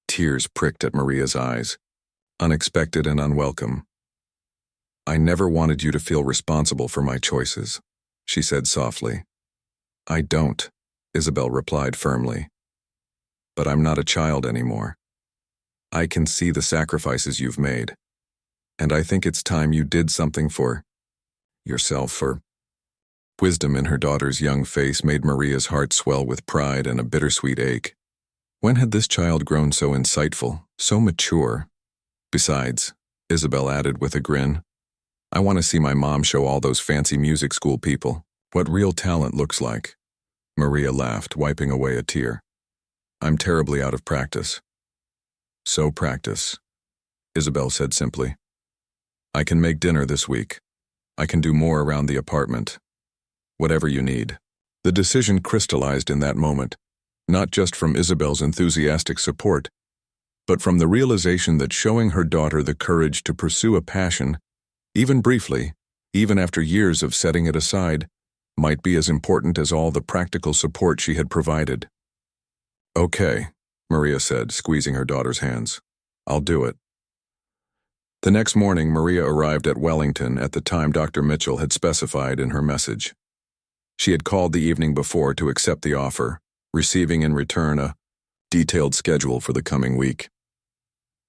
Tears pricked at Maria's eyes, unexpected and unwelcome. "I never wanted you to feel responsible for my choices," she said softly. "I don't," Isabel replied firmly. "But I'm not a child anymore. I can see the sacrifices you've made, and I think it's time you did something for yourself." For wisdom in her daughter's young face made Maria's heart swell with pride and a bittersweet ache. When had this child grown so insightful, so mature? "Besides," Isabel added with a grin, "I want to see my mom show all those fancy music school people what real talent looks like." Maria laughed, wiping away a tear. "I'm terribly out of practice." "So practice," Isabel said simply. "I can make dinner this week. I can do more around the apartment. Whatever you need." The decision crystallized in that moment, not just from Isabel's enthusiastic support, but from the realization that showing her daughter the courage to pursue a passion, even briefly, even after years of setting it aside, might be as important as all the practical support she had provided. "Okay," Maria said, squeezing her daughter's hands. "I'll do it." The next morning, Maria arrived at Wellington at the time Dr. Mitchell had specified in her message. She had called the evening before to accept the offer, receiving in return a detailed schedule for the coming week.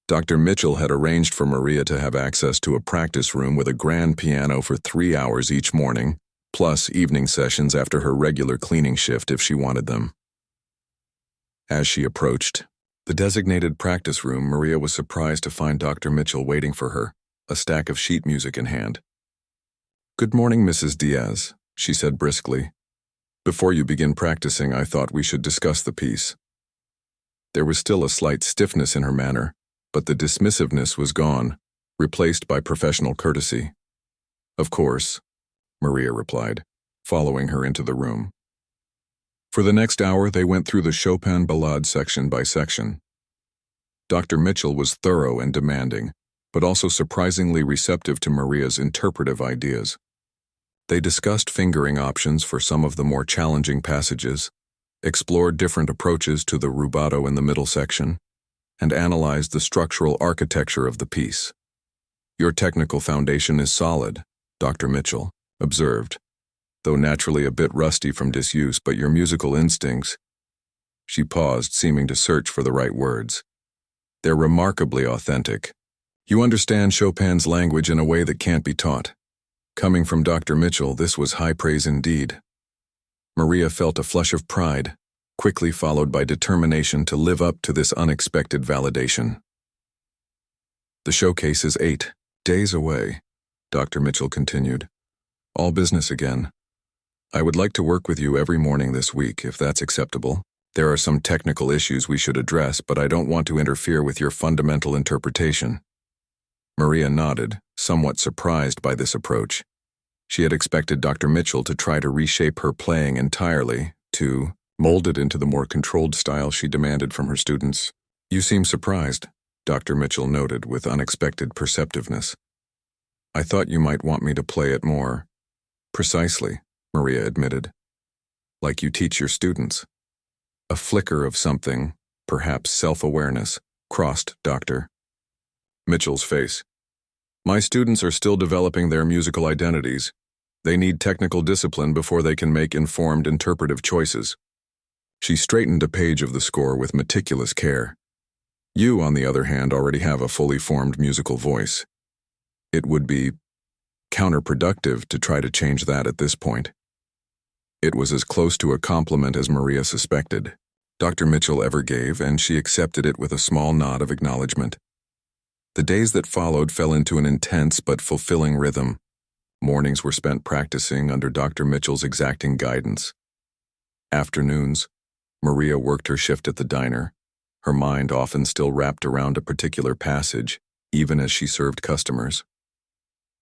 Dr. Mitchell had arranged for Maria to have access to a practice room with a grand piano for 3 hours each morning, plus evening sessions after her regular cleaning shift if she wanted them. As she approached the designated practice room, Maria was surprised to find Dr. Mitchell waiting for her, a stack of sheet music in hand. "Good morning, Mrs. Diaz," she said briskly. "Before you begin practicing, I thought we should discuss the piece." There was still a slight stiffness in her manner, but the dismissiveness was gone, replaced by professional courtesy. "Of course," Maria replied, following her into the room. For the next hour, they went through the Chopin Ballade section by section. Dr. Mitchell was thorough and demanding, but also surprisingly receptive to Maria's interpretive ideas. They discussed fingering options for some of the more challenging passages, explored different approaches to the rubato in the middle section, and analyzed the structural architecture of the piece. "Your technical foundation is solid," Dr. Mitchell observed, "though naturally a bit rusty from disuse, but your musical instincts—" She paused, seeming to search for the right words. "They're remarkably authentic. You understand Chopin's language in a way that can't be taught." Coming from Dr. Mitchell, this was high praise indeed. Maria felt a flush of pride, quickly followed by determination to live up to this unexpected validation. "The showcase is 8 days away," Dr. Mitchell continued. "All business again. I would like to work with you every morning this week, if that's acceptable. There are some technical issues we should address, but I don't want to interfere with your fundamental interpretation." Maria nodded, somewhat surprised by this approach. She had expected Dr. Mitchell to try to reshape her playing entirely, to mold it into the more controlled style she demanded from her students. "You seem surprised," Dr. Mitchell noted with unexpected perceptiveness. "I thought you might want me to play it more." "Precisely," Maria admitted. "Like you teach your students." A flicker of something, perhaps self-awareness, crossed Dr. Mitchell's face. "My students are still developing their musical identities. They need technical discipline before they can make informed interpretive choices." She straightened a page of the score with meticulous care. "You, on the other hand, already have a fully formed musical voice. It would be counterproductive to try to change that at this point." It was as close to a compliment as Maria suspected. Dr. Mitchell ever gave, and she accepted it with a small nod of acknowledgement. The days that followed fell into an intense but fulfilling rhythm. Mornings were spent practicing under Dr. Mitchell's exacting guidance. Afternoons, Maria worked her shift at the diner, her mind often still wrapped around a particular passage, even as she served customers.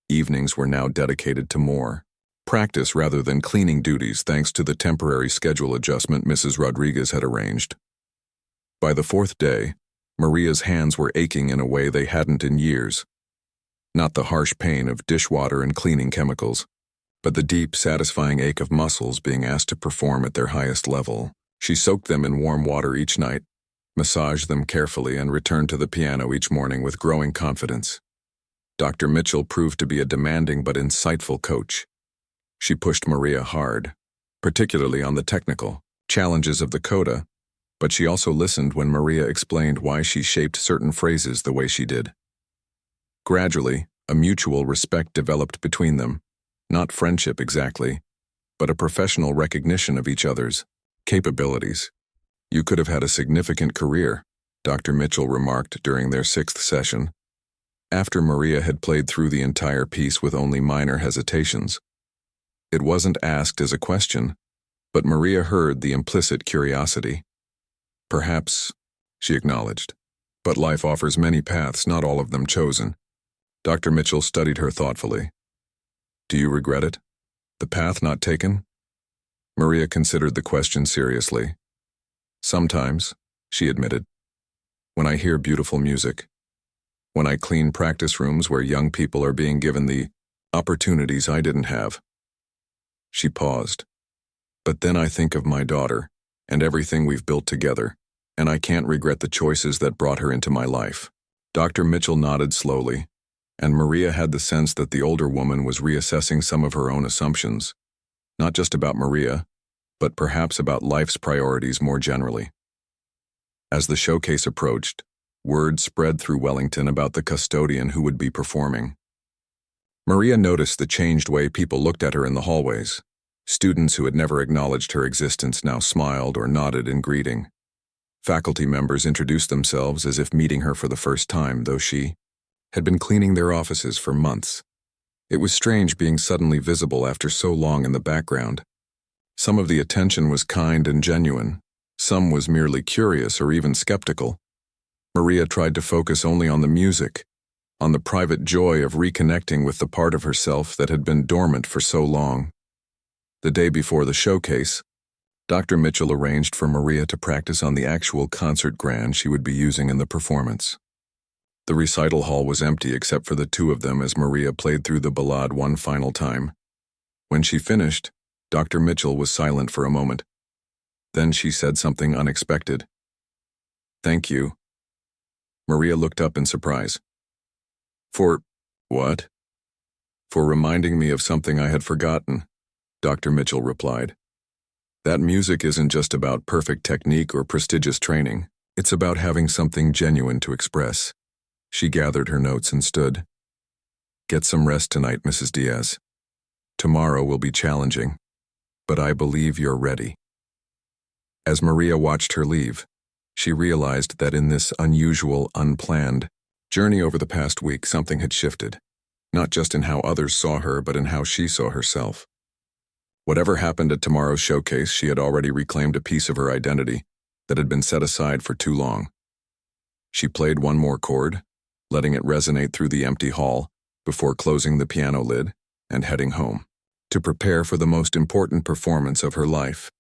Evenings were now dedicated to more practice rather than cleaning duties, thanks to the temporary schedule adjustment Mrs. Rodriguez had arranged. By the 4th day, Maria's hands were aching in a way they hadn't in years. Not the harsh pain of dishwater and cleaning chemicals, but the deep, satisfying ache of muscles being asked to perform at their highest level. She soaked them in warm water each night, massaged them carefully, and returned to the piano each morning with growing confidence. Dr. Mitchell proved to be a demanding but insightful coach. She pushed Maria hard, particularly on the technical challenges of the coda, but she also listened when Maria explained why she shaped certain phrases the way she did. Gradually, a mutual respect developed between them, not friendship exactly, but a professional recognition of each other's capabilities. "You could have had a significant career," Dr. Mitchell remarked during their 6th session, after Maria had played through the entire piece with only minor hesitations. It wasn't asked as a question, but Maria heard the implicit curiosity. "Perhaps," she acknowledged, "but life offers many paths, not all of them chosen." Dr. Mitchell studied her thoughtfully. "Do you regret it? The path not taken?" Maria considered the question seriously. "Sometimes," she admitted. "When I hear beautiful music, when I clean practice rooms where young people are being given the opportunities I didn't have." She paused. "But then I think of my daughter and everything we've built together, and I can't regret the choices that brought her into my life." Dr. Mitchell nodded slowly, and Maria had the sense that the older woman was reassessing some of her own assumptions, not just about Maria, but perhaps about life's priorities more generally. As the showcase approached, word spread through Wellington about the custodian who would be performing. Maria noticed the changed way people looked at her in the hallways. Students who had never acknowledged her existence now smiled or nodded in greeting. Faculty members introduced themselves as if meeting her for the first time, though she had been cleaning their offices for months. It was strange being suddenly visible after so long in the background. Some of the attention was kind and genuine. Some was merely curious or even skeptical. Maria tried to focus only on the music, on the private joy of reconnecting with the part of herself that had been dormant for so long. The day before the showcase, Dr. Mitchell arranged for Maria to practice on the actual concert grand she would be using in the performance. The recital hall was empty except for the two of them as Maria played through the ballade one final time. When she finished, Dr. Mitchell was silent for a moment. Then she said something unexpected. "Thank you." Maria looked up in surprise. "For what?" "For reminding me of something I had forgotten," Dr. Mitchell replied. "That music isn't just about perfect technique or prestigious training. It's about having something genuine to express." She gathered her notes and stood. "Get some rest tonight, Mrs. Diaz. Tomorrow will be challenging, but I believe you're ready." As Maria watched her leave, she realized that in this unusual, unplanned journey over the past week, something had shifted, not just in how others saw her, but in how she saw herself. Whatever happened at tomorrow's showcase, she had already reclaimed a piece of her identity that had been set aside for too long. She played one more chord, letting it resonate through the empty hall before closing the piano lid and heading home to prepare for the most important performance of her life.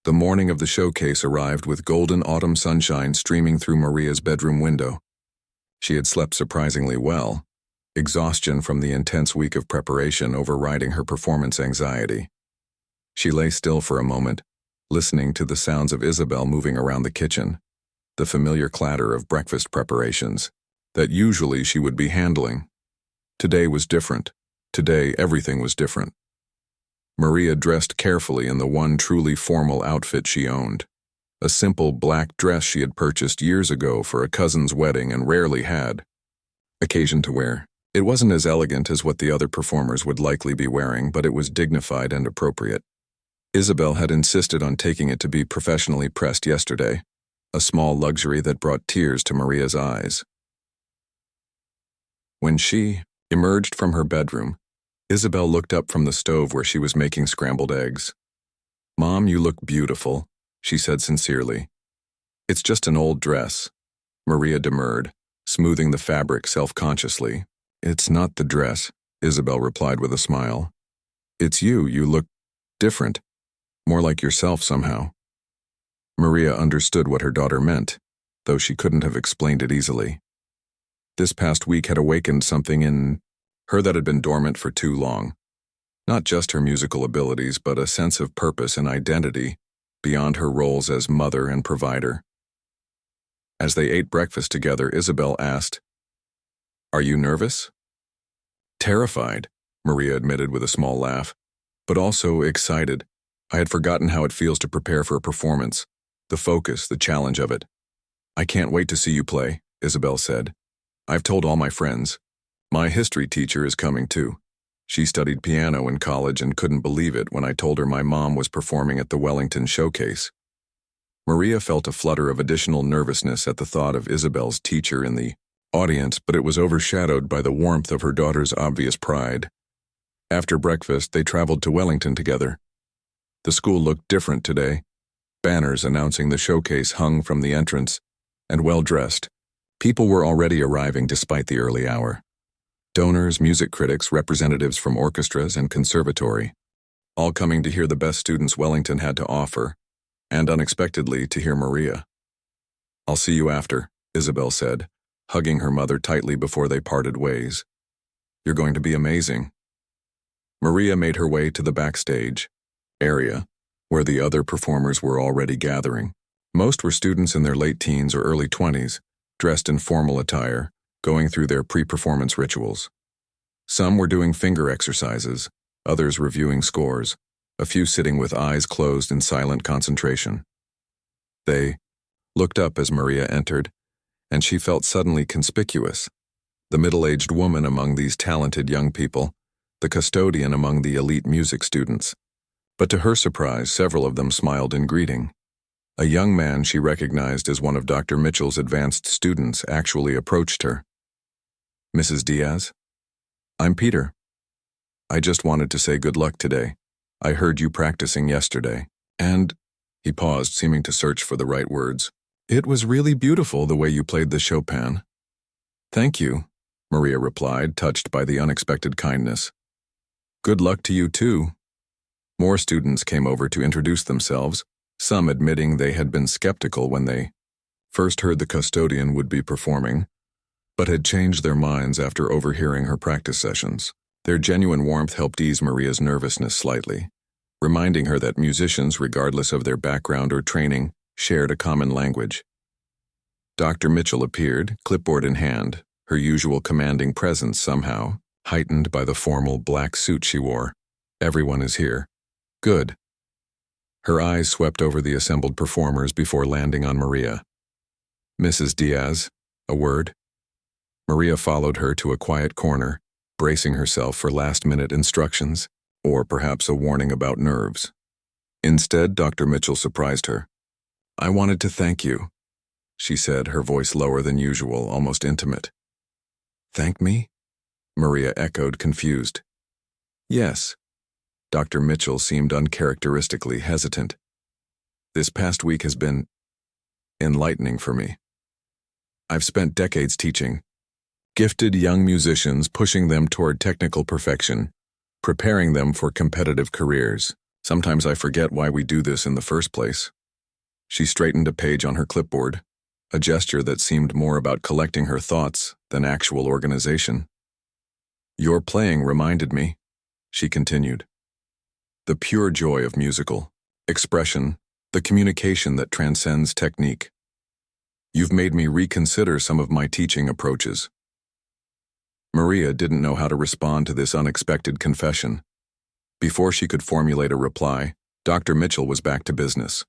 The morning of the showcase arrived with golden autumn sunshine streaming through Maria's bedroom window. She had slept surprisingly well, exhaustion from the intense week of preparation overriding her performance anxiety. She lay still for a moment, listening to the sounds of Isabel moving around the kitchen, the familiar clatter of breakfast preparations that usually she would be handling. Today was different. Today, everything was different. Maria dressed carefully in the one truly formal outfit she owned, a simple black dress she had purchased years ago for a cousin's wedding and rarely had occasion to wear. It wasn't as elegant as what the other performers would likely be wearing, but it was dignified and appropriate. Isabel had insisted on taking it to be professionally pressed yesterday, a small luxury that brought tears to Maria's eyes. When she emerged from her bedroom, Isabel looked up from the stove where she was making scrambled eggs. "Mom, you look beautiful," she said sincerely. "It's just an old dress," Maria demurred, smoothing the fabric self-consciously. "It's not the dress," Isabel replied with a smile. "It's you. You look different, more like yourself somehow." Maria understood what her daughter meant, though she couldn't have explained it easily. This past week had awakened something in her that had been dormant for too long. Not just her musical abilities, but a sense of purpose and identity beyond her roles as mother and provider. As they ate breakfast together, Isabel asked, "Are you nervous?" "Terrified," Maria admitted with a small laugh, "but also excited. I had forgotten how it feels to prepare for a performance, the focus, the challenge of it." "I can't wait to see you play," Isabel said. "I've told all my friends. My history teacher is coming too. She studied piano in college and couldn't believe it when I told her my mom was performing at the Wellington showcase." Maria felt a flutter of additional nervousness at the thought of Isabel's teacher in the audience, but it was overshadowed by the warmth of her daughter's obvious pride. After breakfast, they traveled to Wellington together. The school looked different today. Banners announcing the showcase hung from the entrance, and well-dressed. People were already arriving despite the early hour. Donors, music critics, representatives from orchestras and conservatory, all coming to hear the best students Wellington had to offer, and unexpectedly to hear Maria. "I'll see you after," Isabel said, hugging her mother tightly before they parted ways. "You're going to be amazing." Maria made her way to the backstage area, where the other performers were already gathering. Most were students in their late teens or early 20s, dressed in formal attire, going through their pre-performance rituals. Some were doing finger exercises, others reviewing scores, a few sitting with eyes closed in silent concentration. They looked up as Maria entered, and she felt suddenly conspicuous, the middle-aged woman among these talented young people, the custodian among the elite music students. But to her surprise, several of them smiled in greeting. A young man she recognized as one of Dr. Mitchell's advanced students actually approached her. "Mrs. Diaz? I'm Peter. I just wanted to say good luck today. I heard you practicing yesterday, and..." He paused, seeming to search for the right words. "It was really beautiful the way you played the Chopin." "Thank you," Maria replied, touched by the unexpected kindness. "Good luck to you too." More students came over to introduce themselves, some admitting they had been skeptical when they first heard the custodian would be performing. but had changed their minds after overhearing her practice sessions. Their genuine warmth helped ease Maria's nervousness slightly, reminding her that musicians, regardless of their background or training, shared a common language. Dr. Mitchell appeared, clipboard in hand, her usual commanding presence somehow heightened by the formal black suit she wore. "Everyone is here." "Good." Her eyes swept over the assembled performers before landing on Maria. "Mrs. Diaz, a word?" Maria followed her to a quiet corner, bracing herself for last-minute instructions, or perhaps a warning about nerves. Instead, Dr. Mitchell surprised her. "I wanted to thank you," she said, her voice lower than usual, almost intimate. "Thank me?" Maria echoed, confused. "Yes." Dr. Mitchell seemed uncharacteristically hesitant. "This past week has been enlightening for me. I've spent decades teaching gifted young musicians, pushing them toward technical perfection, preparing them for competitive careers. Sometimes I forget why we do this in the first place." She straightened a page on her clipboard, a gesture that seemed more about collecting her thoughts than actual organization. "Your playing reminded me," she continued. "The pure joy of musical expression, the communication that transcends technique. You've made me reconsider some of my teaching approaches." Maria didn't know how to respond to this unexpected confession. Before she could formulate a reply, Dr. Mitchell was back to business.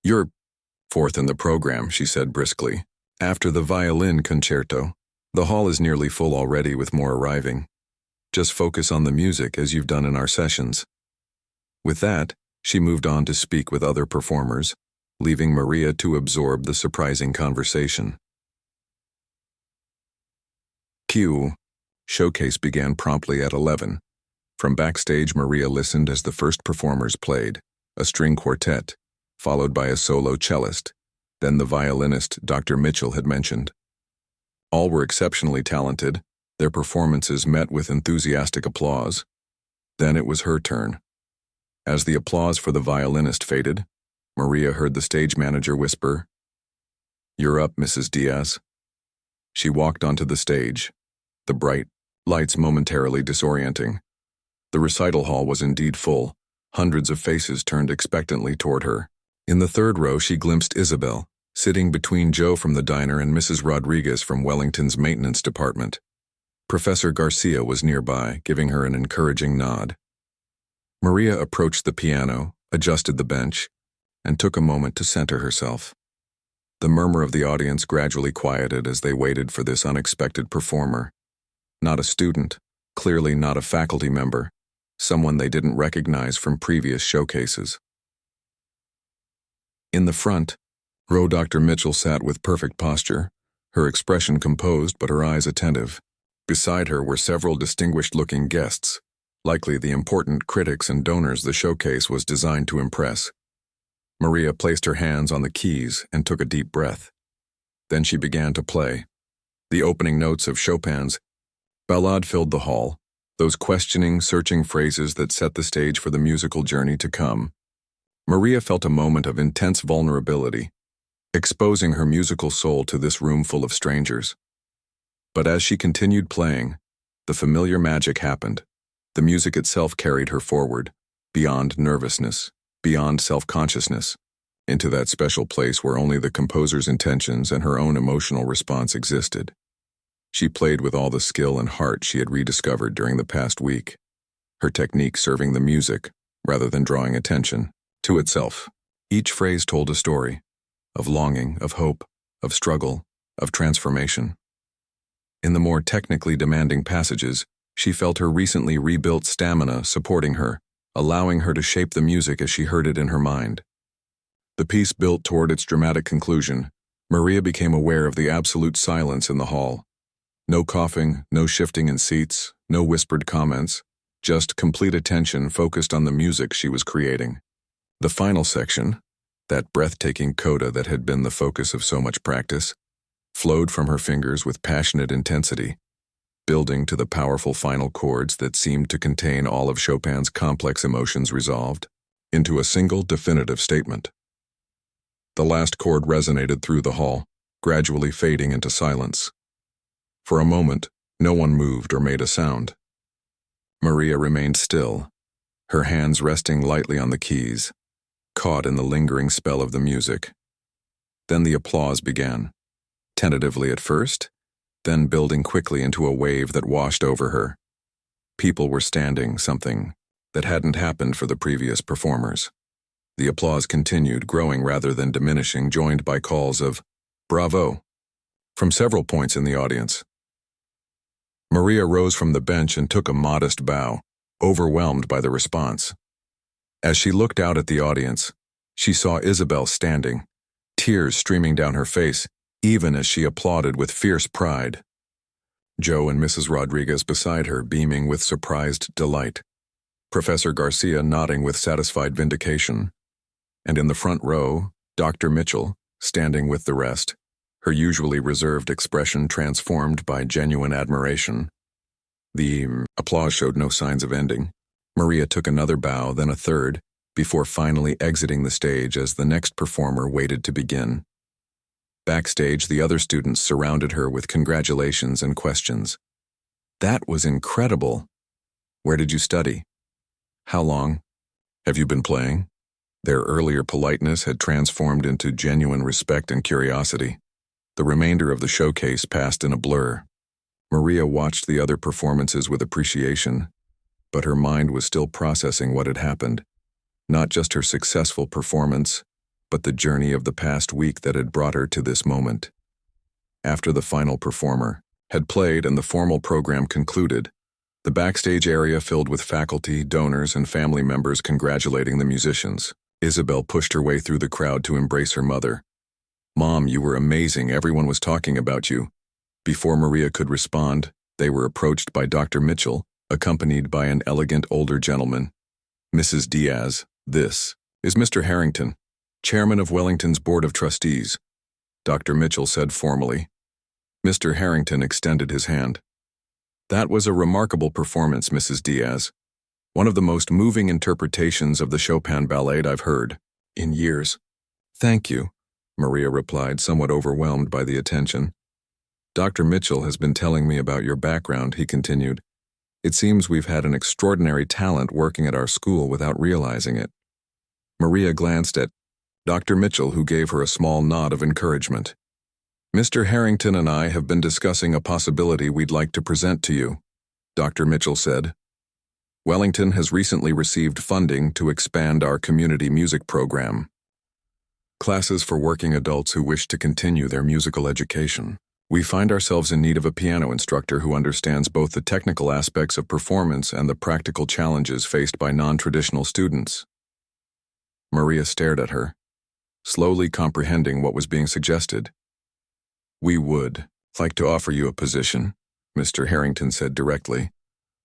"You're fourth in the program," she said briskly. "After the violin concerto, the hall is nearly full already with more arriving. Just focus on the music as you've done in our sessions." With that, she moved on to speak with other performers, leaving Maria to absorb the surprising conversation. Cue. Showcase began promptly at 11. From backstage, Maria listened as the first performers played, a string quartet, followed by a solo cellist, then the violinist Dr. Mitchell had mentioned. All were exceptionally talented, their performances met with enthusiastic applause. Then it was her turn. As the applause for the violinist faded, Maria heard the stage manager whisper, "You're up, Mrs. Diaz." She walked onto the stage, the bright lights momentarily disorienting. The recital hall was indeed full, hundreds of faces turned expectantly toward her. In the third row she glimpsed Isabel, sitting between Joe from the diner and Mrs. Rodriguez from Wellington's maintenance department. Professor Garcia was nearby, giving her an encouraging nod. Maria approached the piano, adjusted the bench, and took a moment to center herself. The murmur of the audience gradually quieted as they waited for this unexpected performer. Not a student, clearly not a faculty member, someone they didn't recognize from previous showcases. In the front row, Dr. Mitchell sat with perfect posture, her expression composed but her eyes attentive. Beside her were several distinguished-looking guests, likely the important critics and donors the showcase was designed to impress. Maria placed her hands on the keys and took a deep breath. Then she began to play. The opening notes of Chopin's Ballade filled the hall, those questioning, searching phrases that set the stage for the musical journey to come. Maria felt a moment of intense vulnerability, exposing her musical soul to this room full of strangers. But as she continued playing, the familiar magic happened. The music itself carried her forward, beyond nervousness, beyond self-consciousness, into that special place where only the composer's intentions and her own emotional response existed. She played with all the skill and heart she had rediscovered during the past week, her technique serving the music rather than drawing attention to itself. Each phrase told a story, of longing, of hope, of struggle, of transformation. In the more technically demanding passages, she felt her recently rebuilt stamina supporting her, allowing her to shape the music as she heard it in her mind. The piece built toward its dramatic conclusion, Maria became aware of the absolute silence in the hall. No coughing, no shifting in seats, no whispered comments, just complete attention focused on the music she was creating. The final section, that breathtaking coda that had been the focus of so much practice, flowed from her fingers with passionate intensity, building to the powerful final chords that seemed to contain all of Chopin's complex emotions resolved into a single definitive statement. The last chord resonated through the hall, gradually fading into silence. For a moment, no one moved or made a sound. Maria remained still, her hands resting lightly on the keys, caught in the lingering spell of the music. Then the applause began, tentatively at first, then building quickly into a wave that washed over her. People were standing, something that hadn't happened for the previous performers. The applause continued, growing rather than diminishing, joined by calls of "Bravo" from several points in the audience. Maria rose from the bench and took a modest bow, overwhelmed by the response. As she looked out at the audience, she saw Isabel standing, tears streaming down her face, even as she applauded with fierce pride. Joe and Mrs. Rodriguez beside her beaming with surprised delight, Professor Garcia nodding with satisfied vindication, and in the front row, Dr. Mitchell, standing with the rest, her usually reserved expression transformed by genuine admiration. The applause showed no signs of ending. Maria took another bow, then a third, before finally exiting the stage as the next performer waited to begin. Backstage, the other students surrounded her with congratulations and questions. "That was incredible. Where did you study? How long? Have you been playing?" Their earlier politeness had transformed into genuine respect and curiosity. The remainder of the showcase passed in a blur. Maria watched the other performances with appreciation, but her mind was still processing what had happened. Not just her successful performance, but the journey of the past week that had brought her to this moment. After the final performer had played and the formal program concluded, the backstage area filled with faculty, donors, and family members congratulating the musicians. Isabel pushed her way through the crowd to embrace her mother. "Mom, you were amazing. Everyone was talking about you." Before Maria could respond, they were approached by Dr. Mitchell, accompanied by an elegant older gentleman. "Mrs. Diaz, this is Mr. Harrington, Chairman of Wellington's Board of Trustees," Dr. Mitchell said formally. Mr. Harrington extended his hand. "That was a remarkable performance, Mrs. Diaz. One of the most moving interpretations of the Chopin ballet I've heard in years." "Thank you," Maria replied, somewhat overwhelmed by the attention. "Dr. Mitchell has been telling me about your background," he continued. "It seems we've had an extraordinary talent working at our school without realizing it." Maria glanced at Dr. Mitchell, who gave her a small nod of encouragement. "Mr. Harrington and I have been discussing a possibility we'd like to present to you," Dr. Mitchell said. "Wellington has recently received funding to expand our community music program. Classes for working adults who wish to continue their musical education. We find ourselves in need of a piano instructor who understands both the technical aspects of performance and the practical challenges faced by non-traditional students." Maria stared at her, slowly comprehending what was being suggested. "We would like to offer you a position," Mr. Harrington said directly.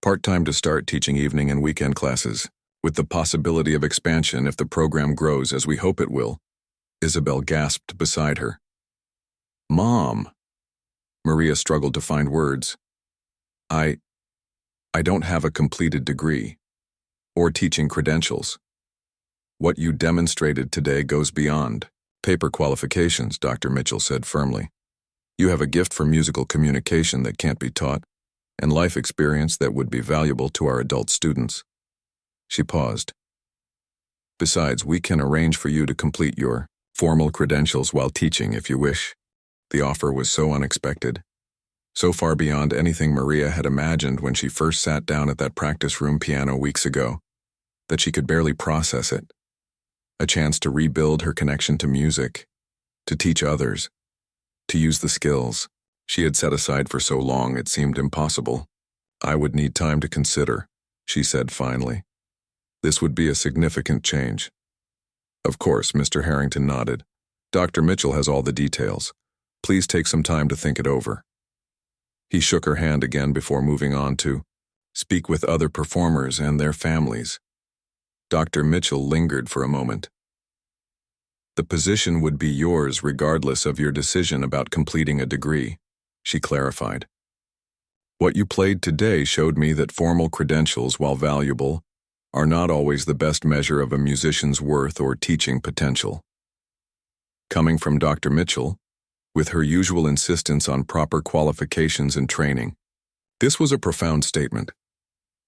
"Part-time to start, teaching evening and weekend classes, with the possibility of expansion if the program grows as we hope it will." Isabel gasped beside her. "Mom!" Maria struggled to find words. I don't have a completed degree or teaching credentials. What you demonstrated today goes beyond paper qualifications," Dr. Mitchell said firmly. "You have a gift for musical communication that can't be taught, and life experience that would be valuable to our adult students." She paused. "Besides, we can arrange for you to complete your formal credentials while teaching if you wish." The offer was so unexpected, so far beyond anything Maria had imagined when she first sat down at that practice room piano weeks ago, that she could barely process it. A chance to rebuild her connection to music, to teach others, to use the skills she had set aside for so long it seemed impossible. "I would need time to consider," she said finally. "This would be a significant change." "Of course," Mr. Harrington nodded. "Dr. Mitchell has all the details. Please take some time to think it over." He shook her hand again before moving on to speak with other performers and their families. Dr. Mitchell lingered for a moment. "The position would be yours regardless of your decision about completing a degree," she clarified. "What you played today showed me that formal credentials, while valuable, are not always the best measure of a musician's worth or teaching potential." Coming from Dr. Mitchell, with her usual insistence on proper qualifications and training. This was a profound statement.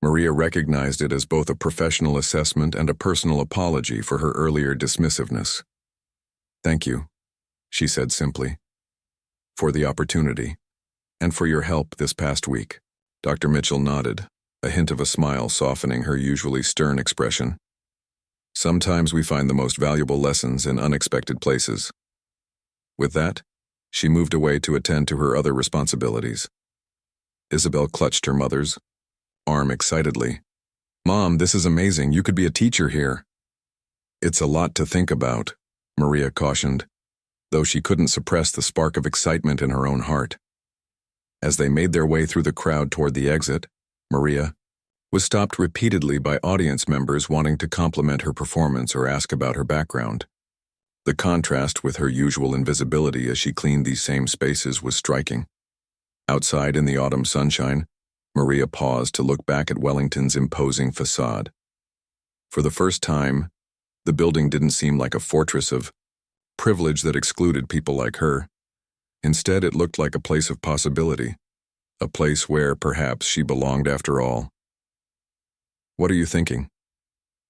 Maria recognized it as both a professional assessment and a personal apology for her earlier dismissiveness. "Thank you," she said simply, "for the opportunity, and for your help this past week." Dr. Mitchell nodded, a hint of a smile softening her usually stern expression. "Sometimes we find the most valuable lessons in unexpected places." With that, she moved away to attend to her other responsibilities. Isabel clutched her mother's arm excitedly. "Mom, this is amazing. You could be a teacher here." "It's a lot to think about," Maria cautioned, though she couldn't suppress the spark of excitement in her own heart. As they made their way through the crowd toward the exit, Maria was stopped repeatedly by audience members wanting to compliment her performance or ask about her background. The contrast with her usual invisibility as she cleaned these same spaces was striking. Outside in the autumn sunshine, Maria paused to look back at Wellington's imposing facade. For the first time, the building didn't seem like a fortress of privilege that excluded people like her. Instead, it looked like a place of possibility, a place where, perhaps, she belonged after all. "What are you thinking?"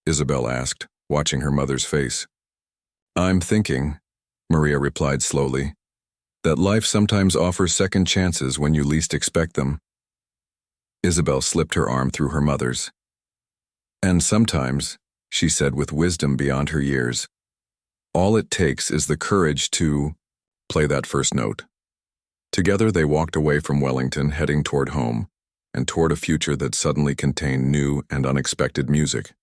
Isabel asked, watching her mother's face. "I'm thinking," Maria replied slowly, "that life sometimes offers second chances when you least expect them." Isabel slipped her arm through her mother's. "And sometimes," she said with wisdom beyond her years, "all it takes is the courage to play that first note." Together they walked away from Wellington, heading toward home, and toward a future that suddenly contained new and unexpected music.